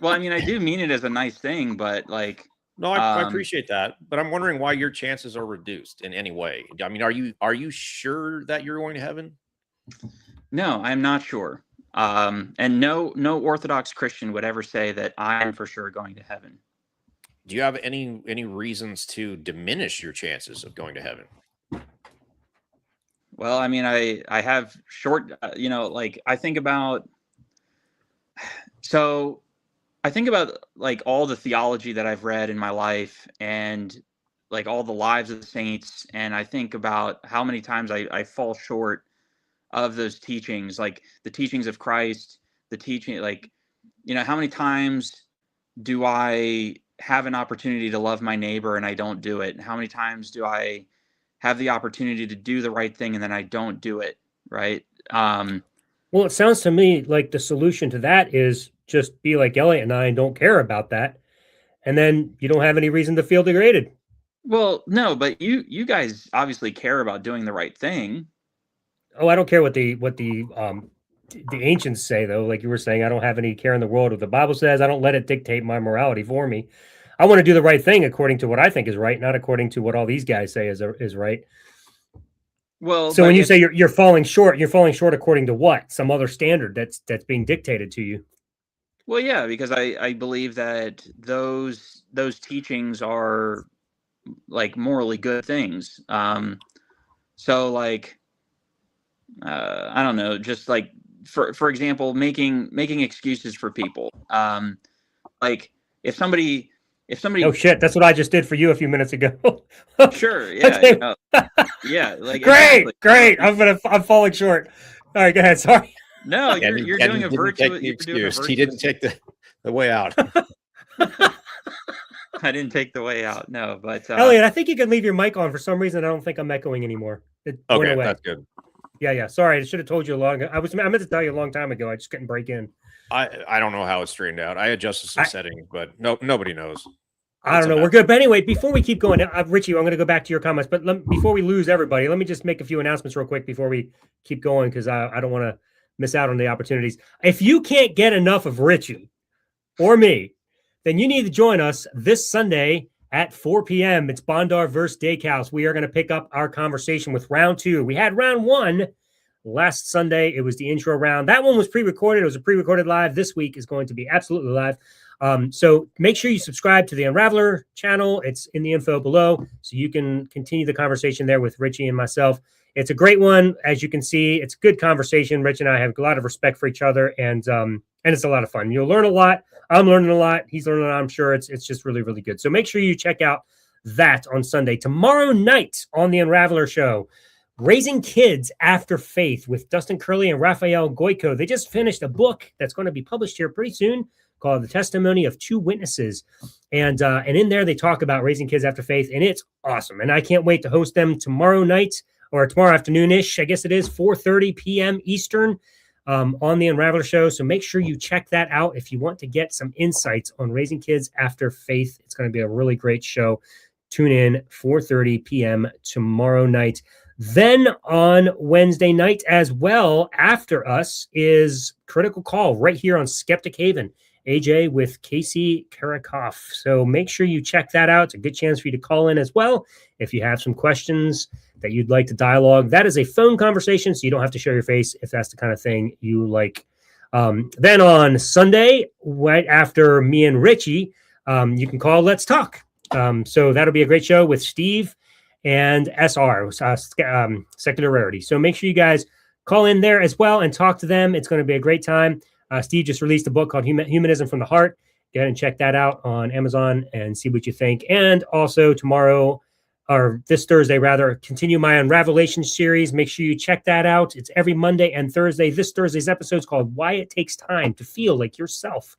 Well, I mean, I do mean it as a nice thing, but like. No, I appreciate that, but I'm wondering why your chances are reduced in any way. I mean, are you sure that you're going to heaven? No, I'm not sure. And no Orthodox Christian would ever say that I am for sure going to heaven. Do you have any reasons to diminish your chances of going to heaven? Well, I mean, I have short, like I think about like all the theology that I've read in my life, and like all the lives of the saints, and I think about how many times I fall short of those teachings, like the teachings of Christ, the teaching, like, you know, how many times do I have an opportunity to love my neighbor and I don't do it? How many times do I have the opportunity to do the right thing and then I don't do it? Right. Well, it sounds to me like the solution to that is just be like Elliot and I and don't care about that. And then you don't have any reason to feel degraded. Well, no, but you guys obviously care about doing the right thing. Oh, I don't care what the ancients say, though. Like you were saying, I don't have any care in the world. What the Bible says, I don't let it dictate my morality for me. I want to do the right thing according to what I think is right, not according to what all these guys say is right. Well, so when you say you're falling short according to what? Some other standard that's being dictated to you. Well, yeah, because I believe that those teachings are like morally good things. So like, I don't know, just like for example, making excuses for people. Like if somebody. Oh shit! That's what I just did for you a few minutes ago. Sure. Yeah. Okay. You know, yeah. Like great. I'm falling short. All right, go ahead. Sorry. No, you're doing a virtuous excuse. He didn't take the way out. I didn't take the way out. No, but Elliot, I think you can leave your mic on. For some reason, I don't think I'm echoing anymore. It went away. That's good. Yeah. Sorry, I should have told you I meant to tell you a long time ago. I just couldn't break in. I don't know how it's straightened out. I adjusted some settings, but nobody knows. I don't know. We're good. But anyway, before we keep going, Richie, I'm going to go back to your comments. But before we lose everybody, let me just make a few announcements real quick before we keep going, because I don't want to miss out on the opportunities. If you can't get enough of Richie or me, then you need to join us this Sunday at 4 p.m. It's Bondar versus Steakhouse. We are going to pick up our conversation with round 2. We had round 1 last Sunday. It was the intro round. That one was pre-recorded. It was a pre-recorded live. This week is going to be absolutely live. So make sure you subscribe to the Unraveler channel. It's in the info below, so you can continue the conversation there with Richie and myself. It's a great one. As you can see, it's a good conversation. Rich and I have a lot of respect for each other, and it's a lot of fun. You'll learn a lot. I'm learning a lot. He's learning a lot. I'm sure it's just really, really good. So make sure you check out that on Sunday. Tomorrow night on the Unraveler Show, Raising Kids After Faith with Dustin Curley and Raphael Goico. They just finished a book that's going to be published here pretty soon called The Testimony of Two Witnesses. And in there, they talk about raising kids after faith, and it's awesome. And I can't wait to host them tomorrow night, or tomorrow afternoon-ish, I guess it is, 4:30 p.m. Eastern on the Unraveler Show. So make sure you check that out if you want to get some insights on raising kids after faith. It's going to be a really great show. Tune in 4:30 p.m. tomorrow night. Then on Wednesday night as well, after us, is Critical Call right here on Skeptic Haven. AJ with Casey Karakoff. So make sure you check that out. It's a good chance for you to call in as well if you have some questions that you'd like to dialogue. That is a phone conversation, so you don't have to show your face if that's the kind of thing you like. Then on Sunday, right after me and Richie, you can call Let's Talk. So that'll be a great show with Steve and SR, Secular Rarity. So make sure you guys call in there as well and talk to them. It's going to be a great time. Steve just released a book called Humanism from the Heart. Go ahead and check that out on Amazon and see what you think. And also tomorrow, or this Thursday rather, continue my Unravelation series. Make sure you check that out. It's every Monday and Thursday. This Thursday's episode is called Why It Takes Time to Feel Like Yourself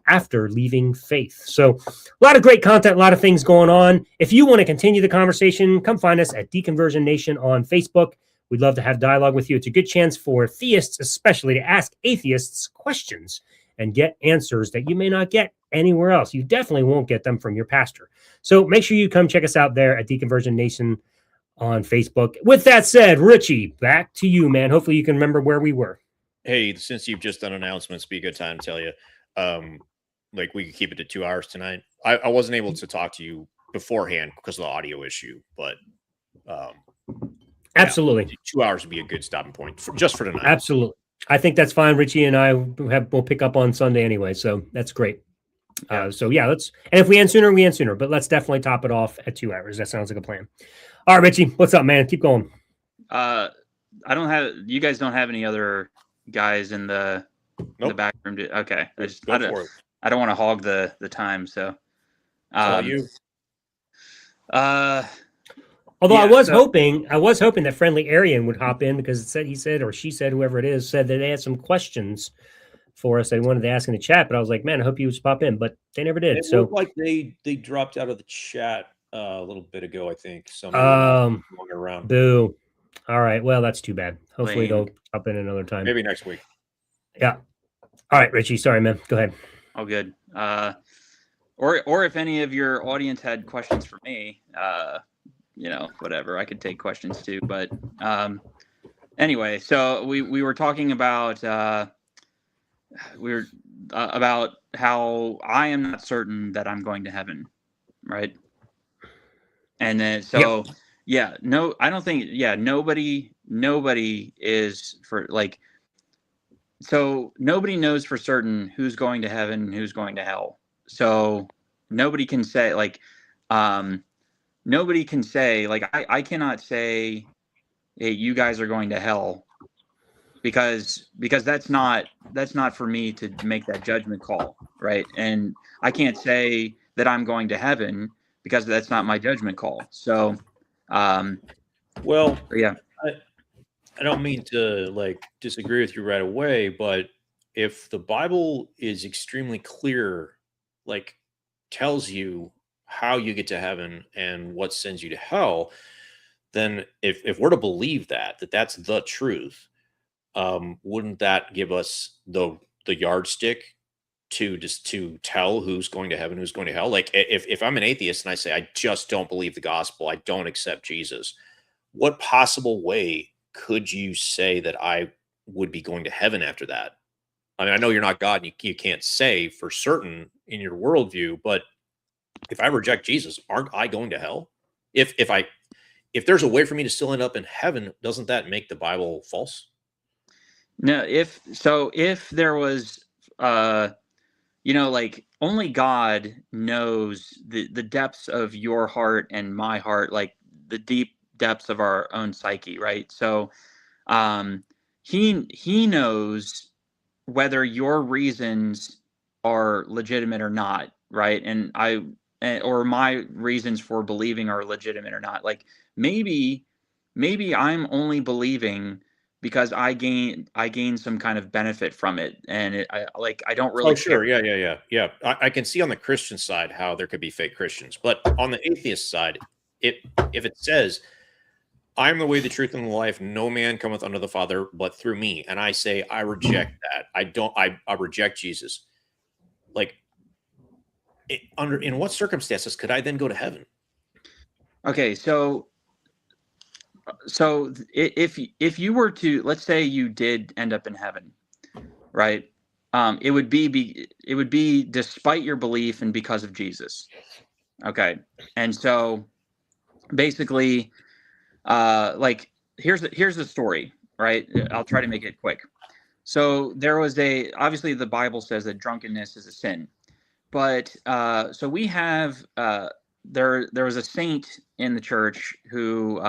After Leaving Faith. So a lot of great content, a lot of things going on. If you want to continue the conversation, come find us at Deconversion Nation on Facebook. We'd love to have dialogue with you. It's a good chance for theists, especially, to ask atheists questions and get answers that you may not get anywhere else. You definitely won't get them from your pastor. So make sure you come check us out there at Deconversion Nation on Facebook. With that said, Richie, back to you, man. Hopefully you can remember where we were. Hey, since you've just done announcements, be a good time to tell you, like we could keep it to 2 hours tonight. I wasn't able to talk to you beforehand because of the audio issue, but absolutely, yeah, 2 hours would be a good stopping point just for tonight. Absolutely. I think that's fine. Richie and I we'll pick up on Sunday anyway, so that's great. So yeah, and if we end sooner, we end sooner, but let's definitely top it off at 2 hours. That sounds like a plan. All right, Richie, what's up, man? Keep going. You guys don't have any other guys in the back room? Okay. I don't want to hog the time. So, although I was hoping that Friendly Aryan would hop in because he said, whoever it is, said that they had some questions for us they wanted to ask in the chat, but I was like, man, I hope you would pop in, but they never did. It looked like they dropped out of the chat a little bit ago, I think. So around. Boo. All right. Well, that's too bad. Hopefully they'll pop in another time. Maybe next week. Yeah. All right, Richie. Sorry, man. Go ahead. Oh, good. Or if any of your audience had questions for me, whatever, I could take questions too. But anyway, so we were talking about about how I am not certain that I'm going to heaven, right? And then I don't think nobody is for like. So nobody knows for certain who's going to heaven and who's going to hell. So nobody can say I cannot say, hey, you guys are going to hell because that's not for me to make that judgment call. Right. And I can't say that I'm going to heaven because that's not my judgment call. So, yeah. I don't mean to disagree with you right away, but if the Bible is extremely clear, tells you how you get to heaven and what sends you to hell, then if we're to believe that's the truth, wouldn't that give us the yardstick to tell who's going to heaven, who's going to hell? Like if I'm an atheist and I say, I just don't believe the gospel, I don't accept Jesus, what possible way could you say that I would be going to heaven after that? I mean, I know you're not God and you can't say for certain in your worldview, but if I reject Jesus, aren't I going to hell? If there's a way for me to still end up in heaven, doesn't that make the Bible false? No, if there was, only God knows the depths of your heart and my heart, like the depths of our own psyche, right? So he knows whether your reasons are legitimate or not, right? And or my reasons for believing are legitimate or not. Like maybe I'm only believing because I gain some kind of benefit from it, and I don't really Oh, sure. care. Yeah. I can see on the Christian side how there could be fake Christians, but on the atheist side, if it says, "I am the way, the truth, and the life. No man cometh unto the Father but through me," and I say I reject that. I reject Jesus. Like, in what circumstances could I then go to heaven? Okay, so if you were to, let's say you did end up in heaven, right? It would be despite your belief and because of Jesus. Okay, and so basically, like here's the story, right? I'll try to make it quick. So there was obviously the Bible says that drunkenness is a sin, but so we have there was a saint in the church who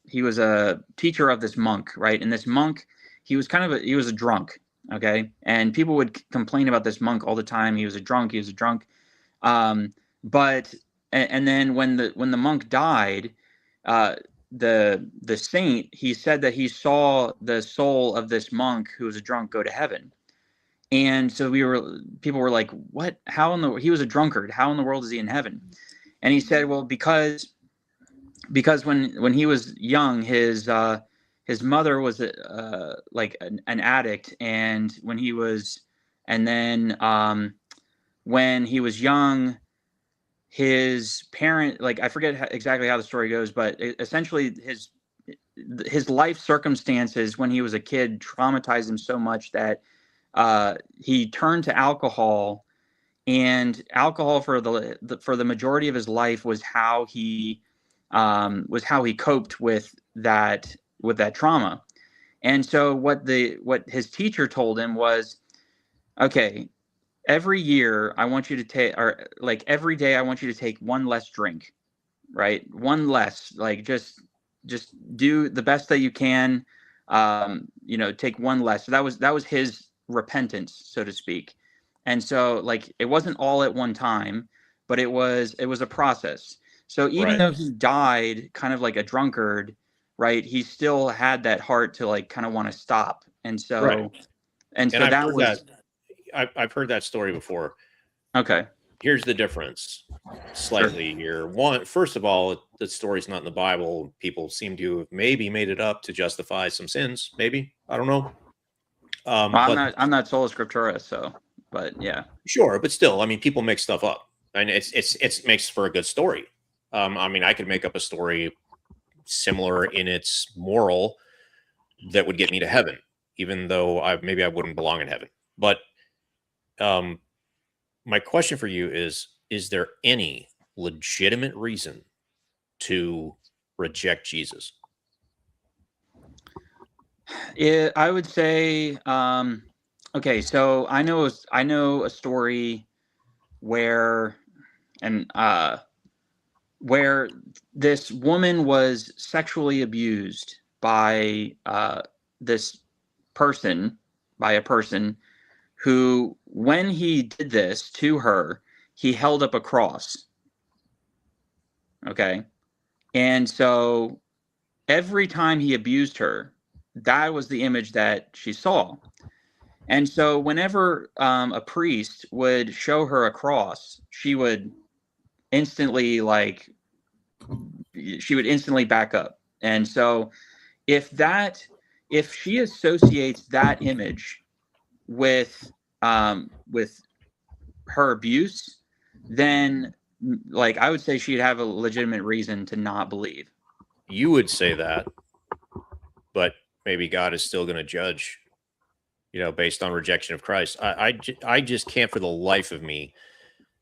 he was a teacher of this monk, right? And this monk, he was a drunk, okay? And people would complain about this monk all the time. He was a drunk. But and then when the monk died, the saint, he said that he saw the soul of this monk who was a drunk go to heaven. And so people were like, what? He was a drunkard. How in the world is he in heaven? And he said, well, because when he was young, his mother was like an addict, and when he was young, his parent, like, I forget exactly how the story goes, but essentially his life circumstances when he was a kid traumatized him so much that he turned to alcohol, and alcohol for the majority of his life was how he coped with that trauma. And so what his teacher told him was, okay, every year I want you to take, or like every day I want you to take one less drink, right? One less, like just do the best that you can. Take one less. So that was his repentance, so to speak. And so, like, it wasn't all at one time, but it was a process. So even Right. though he died kind of like a drunkard, right, he still had that heart to like kind of want to stop. And so, Right. and so And that was I've heard that story before. okay. Here's the difference slightly here. First of all, the story's not in the Bible. People seem to have maybe made it up to justify some sins. Maybe, I don't know. Well, I'm not sola scriptura, so, but yeah, sure, but still, I mean, people make stuff up, and it makes for a good story. I mean, I could make up a story similar in its moral that would get me to heaven, even though maybe I wouldn't belong in heaven. But my question for you is there any legitimate reason to reject Jesus? I would say, okay, so I know a story where where this woman was sexually abused by this person, by a person who, when he did this to her, he held up a cross. Okay. And so every time he abused her, that was the image that she saw. And so whenever a priest would show her a cross, she would instantly back up. And so if she associates that image with her abuse, then like I would say she'd have a legitimate reason to not believe. You would say that, but maybe God is still going to judge, based on rejection of Christ. I just can't for the life of me,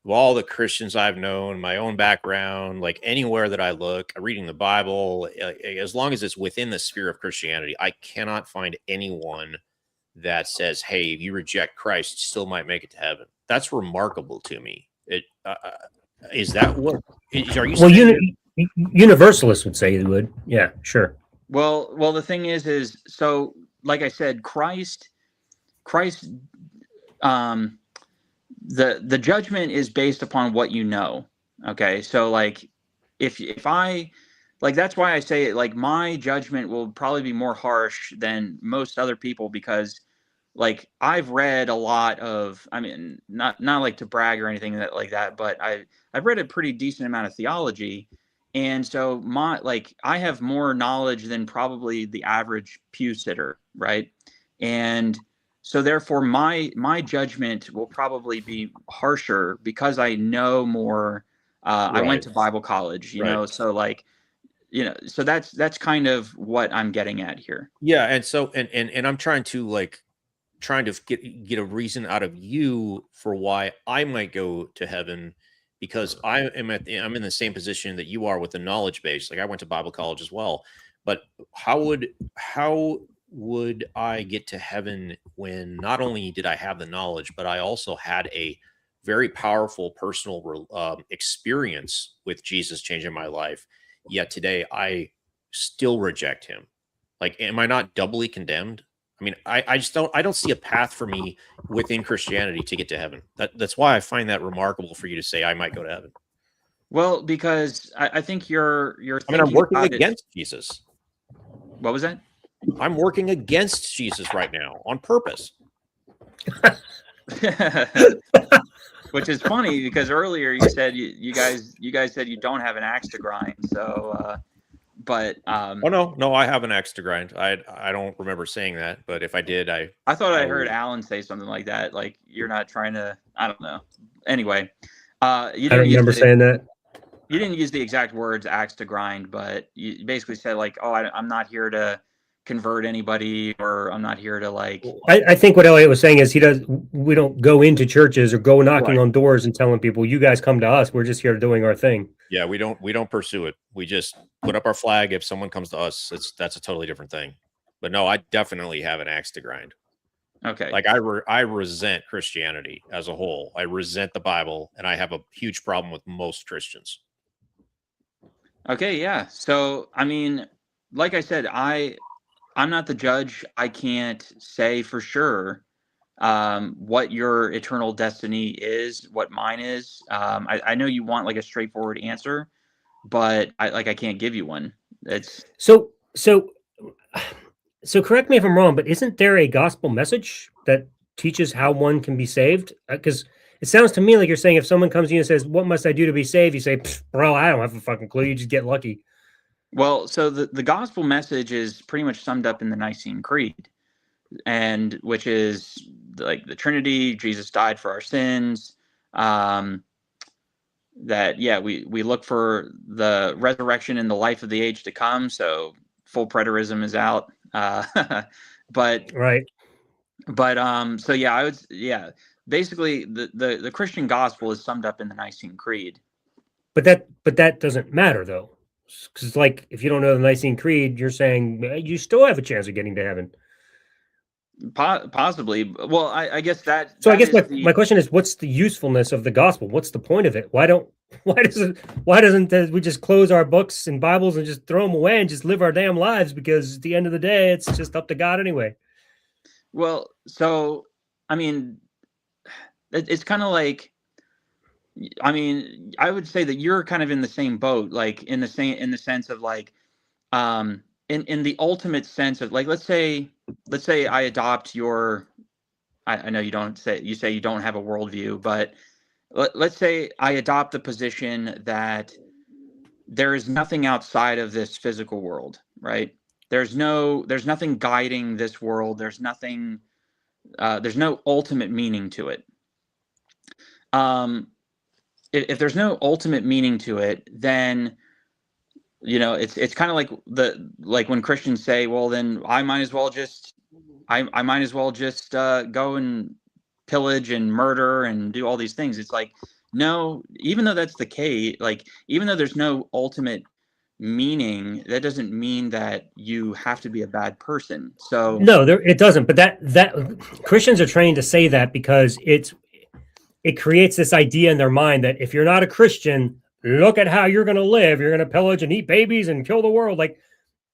of all the Christians I've known, my own background, like anywhere that I look, reading the Bible, as long as it's within the sphere of Christianity, I cannot find anyone that says, hey, if you reject Christ, you still might make it to heaven. That's remarkable to me. Is that what are you saying? Universalists would say they would. Yeah, sure. Well, the thing is so like I said, Christ, the judgment is based upon what you know. Okay, so like if I like, that's why I say like my judgment will probably be more harsh than most other people, because like I've read a lot of, I mean, not like to brag or anything like that, but I've read a pretty decent amount of theology. And so I have more knowledge than probably the average pew sitter, right? And so therefore my judgment will probably be harsher because I know more. I went to Bible college, so like, so that's kind of what I'm getting at here. Yeah, and so and I'm trying to get a reason out of you for why I might go to heaven, because I'm in the same position that you are with the knowledge base. Like I went to Bible college as well, but how would I get to heaven when not only did I have the knowledge, but I also had a very powerful personal experience with Jesus changing my life? Yet today I still reject him. Like, am I not doubly condemned? I mean, I just don't see a path for me within Christianity to get to heaven. That's why I find that remarkable for you to say I might go to heaven. Well, because I think you're I mean, I'm working against Jesus. What was that? I'm working against Jesus right now on purpose. Which is funny because earlier you said you guys said you don't have an axe to grind. So, but oh no, I have an axe to grind. I don't remember saying that, but if I did, I thought I heard Alan say something like that. Like you're not trying to. I don't know. Anyway, I don't remember saying that. You didn't use the exact words "axe to grind," but you basically said like, "Oh, I'm not here to convert anybody, or I'm not here to like." I think what Elliot was saying is we don't go into churches or go knocking on doors and telling people, you guys come to us. We're just here doing our thing. Yeah, we don't pursue it. We just put up our flag. If someone comes to us, that's a totally different thing. But no, I definitely have an axe to grind. Okay. Like I resent Christianity as a whole. I resent the Bible, and I have a huge problem with most Christians. Okay, yeah. So, I mean, like I said, I'm not the judge. I can't say for sure what your eternal destiny is, what mine is. I know you want like a straightforward answer, but I can't give you one. It's so correct me if I'm wrong, but isn't there a gospel message that teaches how one can be saved? Because it sounds to me like you're saying if someone comes to you and says, "What must I do to be saved?" You say, "Bro, I don't have a fucking clue. You just get lucky." Well, so the gospel message is pretty much summed up in the Nicene Creed, and which is like the Trinity. Jesus died for our sins. That we look for the resurrection in the life of the age to come. So full preterism is out. But right. But so yeah, I would basically the Christian gospel is summed up in the Nicene Creed. But that doesn't matter though, because like if you don't know the Nicene Creed, you're saying you still have a chance of getting to heaven. Possibly. Well, I guess that. So I guess my question is, what's the usefulness of the gospel? What's the point of it? Why doesn't we just close our books and Bibles and just throw them away and just live our damn lives? Because at the end of the day, it's just up to God anyway. Well, so I mean, it's kind of like, I mean, I would say that you're kind of in the same boat, like in the sense of like, in the ultimate sense of like, let's say I adopt your, I know you say you don't have a worldview, but let's say I adopt the position that there is nothing outside of this physical world, right? There's nothing guiding this world. There's nothing, there's no ultimate meaning to it. If there's no ultimate meaning to it, then it's kind of like when Christians say, well, then I might as well just go and pillage and murder and do all these things. It's like, no, even though that's the case, like even though there's no ultimate meaning, that doesn't mean that you have to be a bad person. So no, it doesn't. But that Christians are trained to say that because it creates this idea in their mind that if you're not a Christian, look at how you're going to live. You're going to pillage and eat babies and kill the world. Like,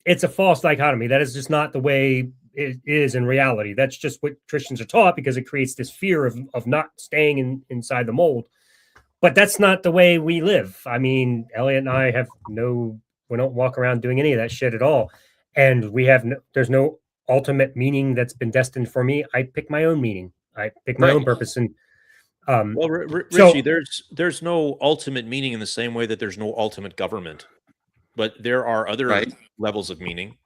it's a false dichotomy. That is just not the way it is in reality. That's just what Christians are taught, because it creates this fear of not staying inside the mold. But that's not the way we live. I mean, Elliot and I we don't walk around doing any of that shit at all. And there's no ultimate meaning that's been destined for me. I pick my own meaning. I pick my own purpose. And well, Richie, there's no ultimate meaning in the same way that there's no ultimate government, but there are other levels of meaning.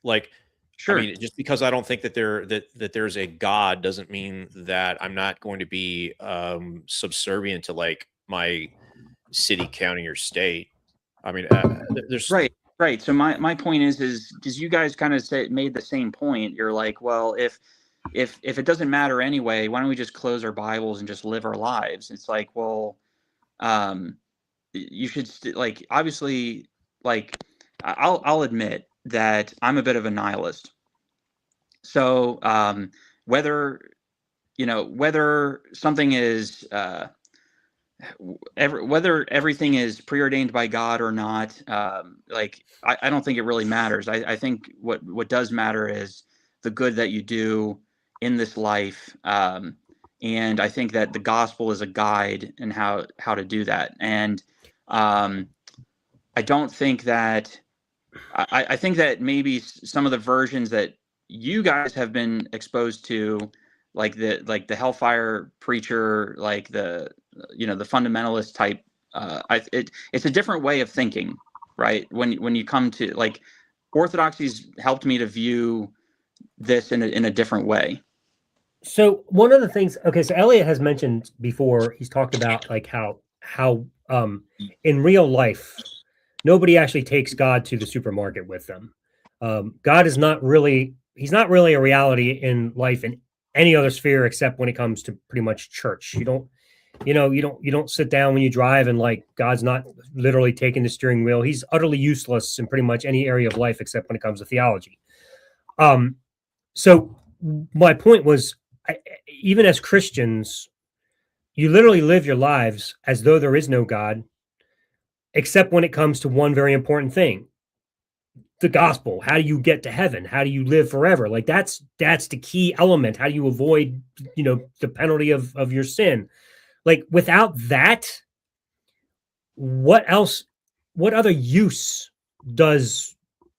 Like, sure, I mean, just because I don't think that there's a God doesn't mean that I'm not going to be subservient to like my city, county, or state. I mean, there's right. So my point is because you guys kind of made the same point. You're like, well, if it doesn't matter anyway, why don't we just close our Bibles and just live our lives? It's like, well, you should like, obviously, like, I'll admit that I'm a bit of a nihilist. So whether something is whether everything is preordained by God or not, like, I don't think it really matters. I think what does matter is the good that you do in this life. And I think that the gospel is a guide in how to do that. And I don't think that I think that maybe some of the versions that you guys have been exposed to, like the hellfire preacher, like the fundamentalist type, it's a different way of thinking, right? When you come to, like, orthodoxy's helped me to view this in a different way. So one of the things, okay, so Elliot has mentioned before, he's talked about like how in real life, nobody actually takes God to the supermarket with them. God is he's not really a reality in life in any other sphere except when it comes to pretty much church. You don't sit down when you drive and like God's not literally taking the steering wheel. He's utterly useless in pretty much any area of life except when it comes to theology. So my point was, even as Christians, you literally live your lives as though there is no God, except when it comes to one very important thing: the gospel. How do you get to heaven? How do you live forever? Like, that's the key element. How do you avoid, the penalty of your sin? Like, without that, what other use does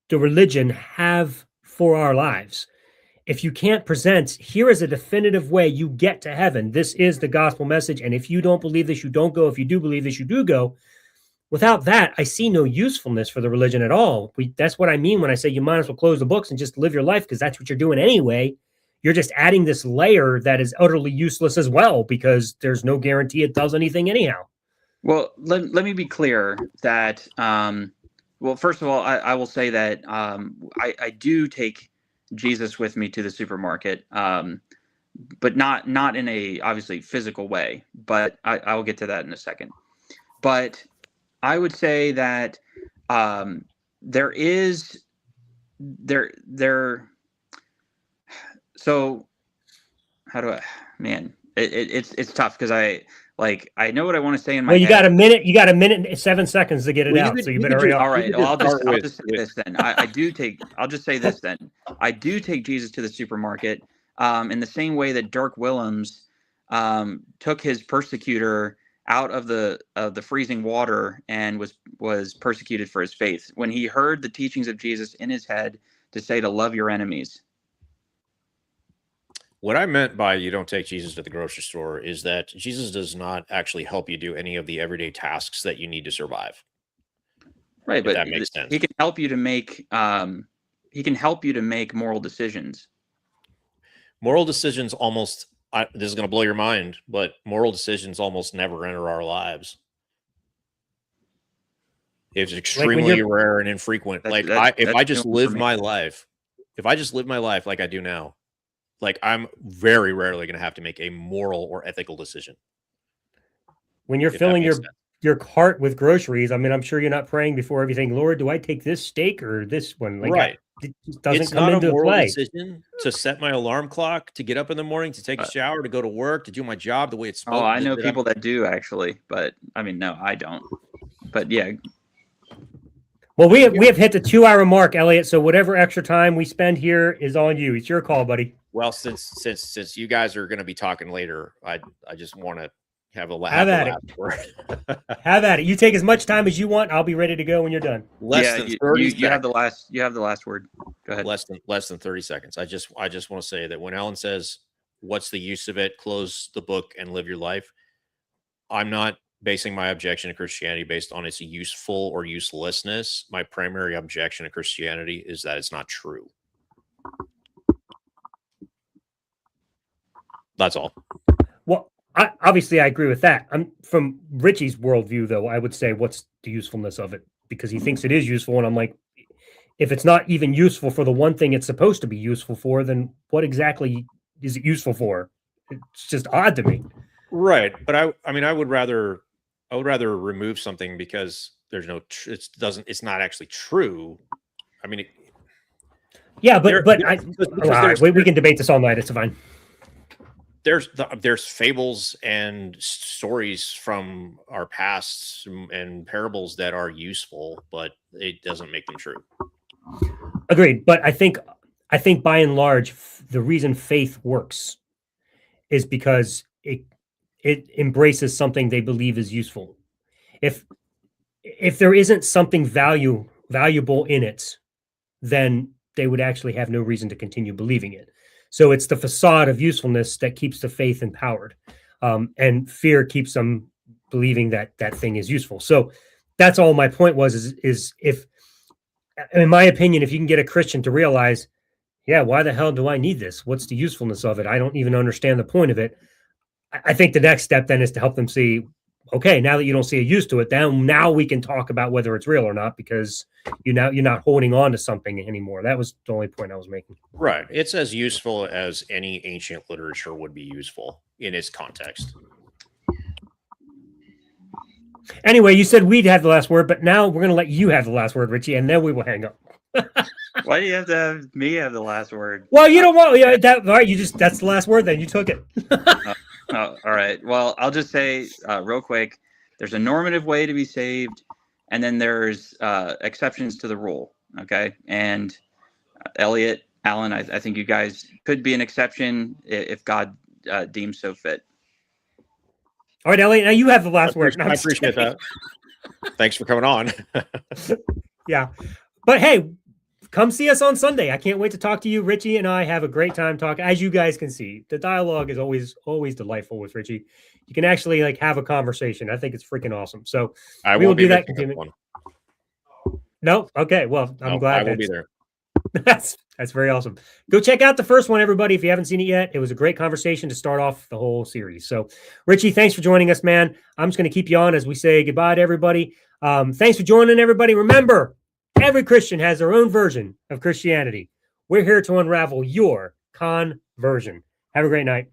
the religion have for our lives? If you can't present, here is a definitive way you get to heaven. This is the gospel message. And if you don't believe this, you don't go. If you do believe this, you do go. Without that, I see no usefulness for the religion at all. That's what I mean when I say you might as well close the books and just live your life, because that's what you're doing anyway. You're just adding this layer that is utterly useless as well, because there's no guarantee it does anything anyhow. Well, let me be clear that, well, first of all, I will say that I do take Jesus with me to the supermarket, but not in a obviously physical way, but I will get to that in a second. But I would say that so how do it's tough, because I know what I want to say in my head. You got a minute and 7 seconds to get it out. So you better hurry up. All right. Well, I'll just say this then. I'll just say this then. I do take Jesus to the supermarket in the same way that Dirk Willems took his persecutor out of the freezing water and was persecuted for his faith, when he heard the teachings of Jesus in his head to say to love your enemies. What I meant by you don't take Jesus to the grocery store is that Jesus does not actually help you do any of the everyday tasks that you need to survive. Right, but that makes sense. He can help you to make moral decisions. Moral decisions almost, this is going to blow your mind, but moral decisions almost never enter our lives. It's extremely rare and infrequent. If I just live my life like I do now, like, I'm very rarely going to have to make a moral or ethical decision. When you're filling your cart with groceries, I mean, I'm sure you're not praying before everything, Lord, do I take this steak or this one? Like, right. It doesn't it's come not into a moral play. decision to set my alarm clock, to get up in the morning, to take a shower, to go to work, to do my job the way it's supposed to. I know people that do, actually, but I mean, no, I don't. but yeah. Well, we have hit the 2-hour mark, Elliot. So whatever extra time we spend here is on you. It's your call, buddy. Well, since you guys are going to be talking later, I just want to have the Have at last word. Have at it. You take as much time as you want. I'll be ready to go when you're done. Less than 30 seconds. You have the last word. Go ahead. Less than 30 seconds. I just want to say that when Alan says, "What's the use of it? Close the book and live your life." I'm not basing my objection to Christianity based on its useful or uselessness. My primary objection to Christianity is that it's not true. That's all. Well, obviously, I agree with that. I'm from Richie's worldview, though. I would say, what's the usefulness of it? Because he thinks it is useful, and I'm like, if it's not even useful for the one thing it's supposed to be useful for, then what exactly is it useful for? It's just odd to me. Right, but I mean, I would rather remove something because there's no, it's not actually true. I mean, yeah, but we can debate this all night. It's fine. There's fables and stories from our past and parables that are useful, but it doesn't make them true. Agreed, but I think by and large, the reason faith works is because it embraces something they believe is useful. If there isn't something valuable in it, then they would actually have no reason to continue believing it. So it's the facade of usefulness that keeps the faith empowered, and fear keeps them believing that that thing is useful. So that's all my point was, is if, in my opinion, if you can get a Christian to realize, yeah, why the hell do I need this? What's the usefulness of it? I don't even understand the point of it. I think the next step then is to help them see, okay, now that you don't see a use to it, now we can talk about whether it's real or not, because you're not holding on to something anymore. That was the only point I was making. Right. It's as useful as any ancient literature would be useful in its context. Anyway, you said we'd have the last word, but now we're going to let you have the last word, Richie, and then we will hang up. Why do you have to have me have the last word? Well, you don't want that. All right, that's the last word. Then you took it. All right. Well, I'll just say real quick, there's a normative way to be saved, and then there's exceptions to the rule. Okay. And Elliot, Alan, I think you guys could be an exception if God deems so fit. All right, Elliot, now you have the last word. I appreciate that. Thanks for coming on. Yeah. But hey, come see us on Sunday. I can't wait to talk to you. Richie and I have a great time talking. As you guys can see, the dialogue is always delightful with Richie. You can actually have a conversation. I think it's freaking awesome. So we will do that. No? Okay. Well, I'm glad I will be there. That's very awesome. Go check out the first one, everybody, if you haven't seen it yet. It was a great conversation to start off the whole series. So, Richie, thanks for joining us, man. I'm just going to keep you on as we say goodbye to everybody. Thanks for joining, everybody. Remember, every Christian has their own version of Christianity. We're here to unravel your conversion. Have a great night.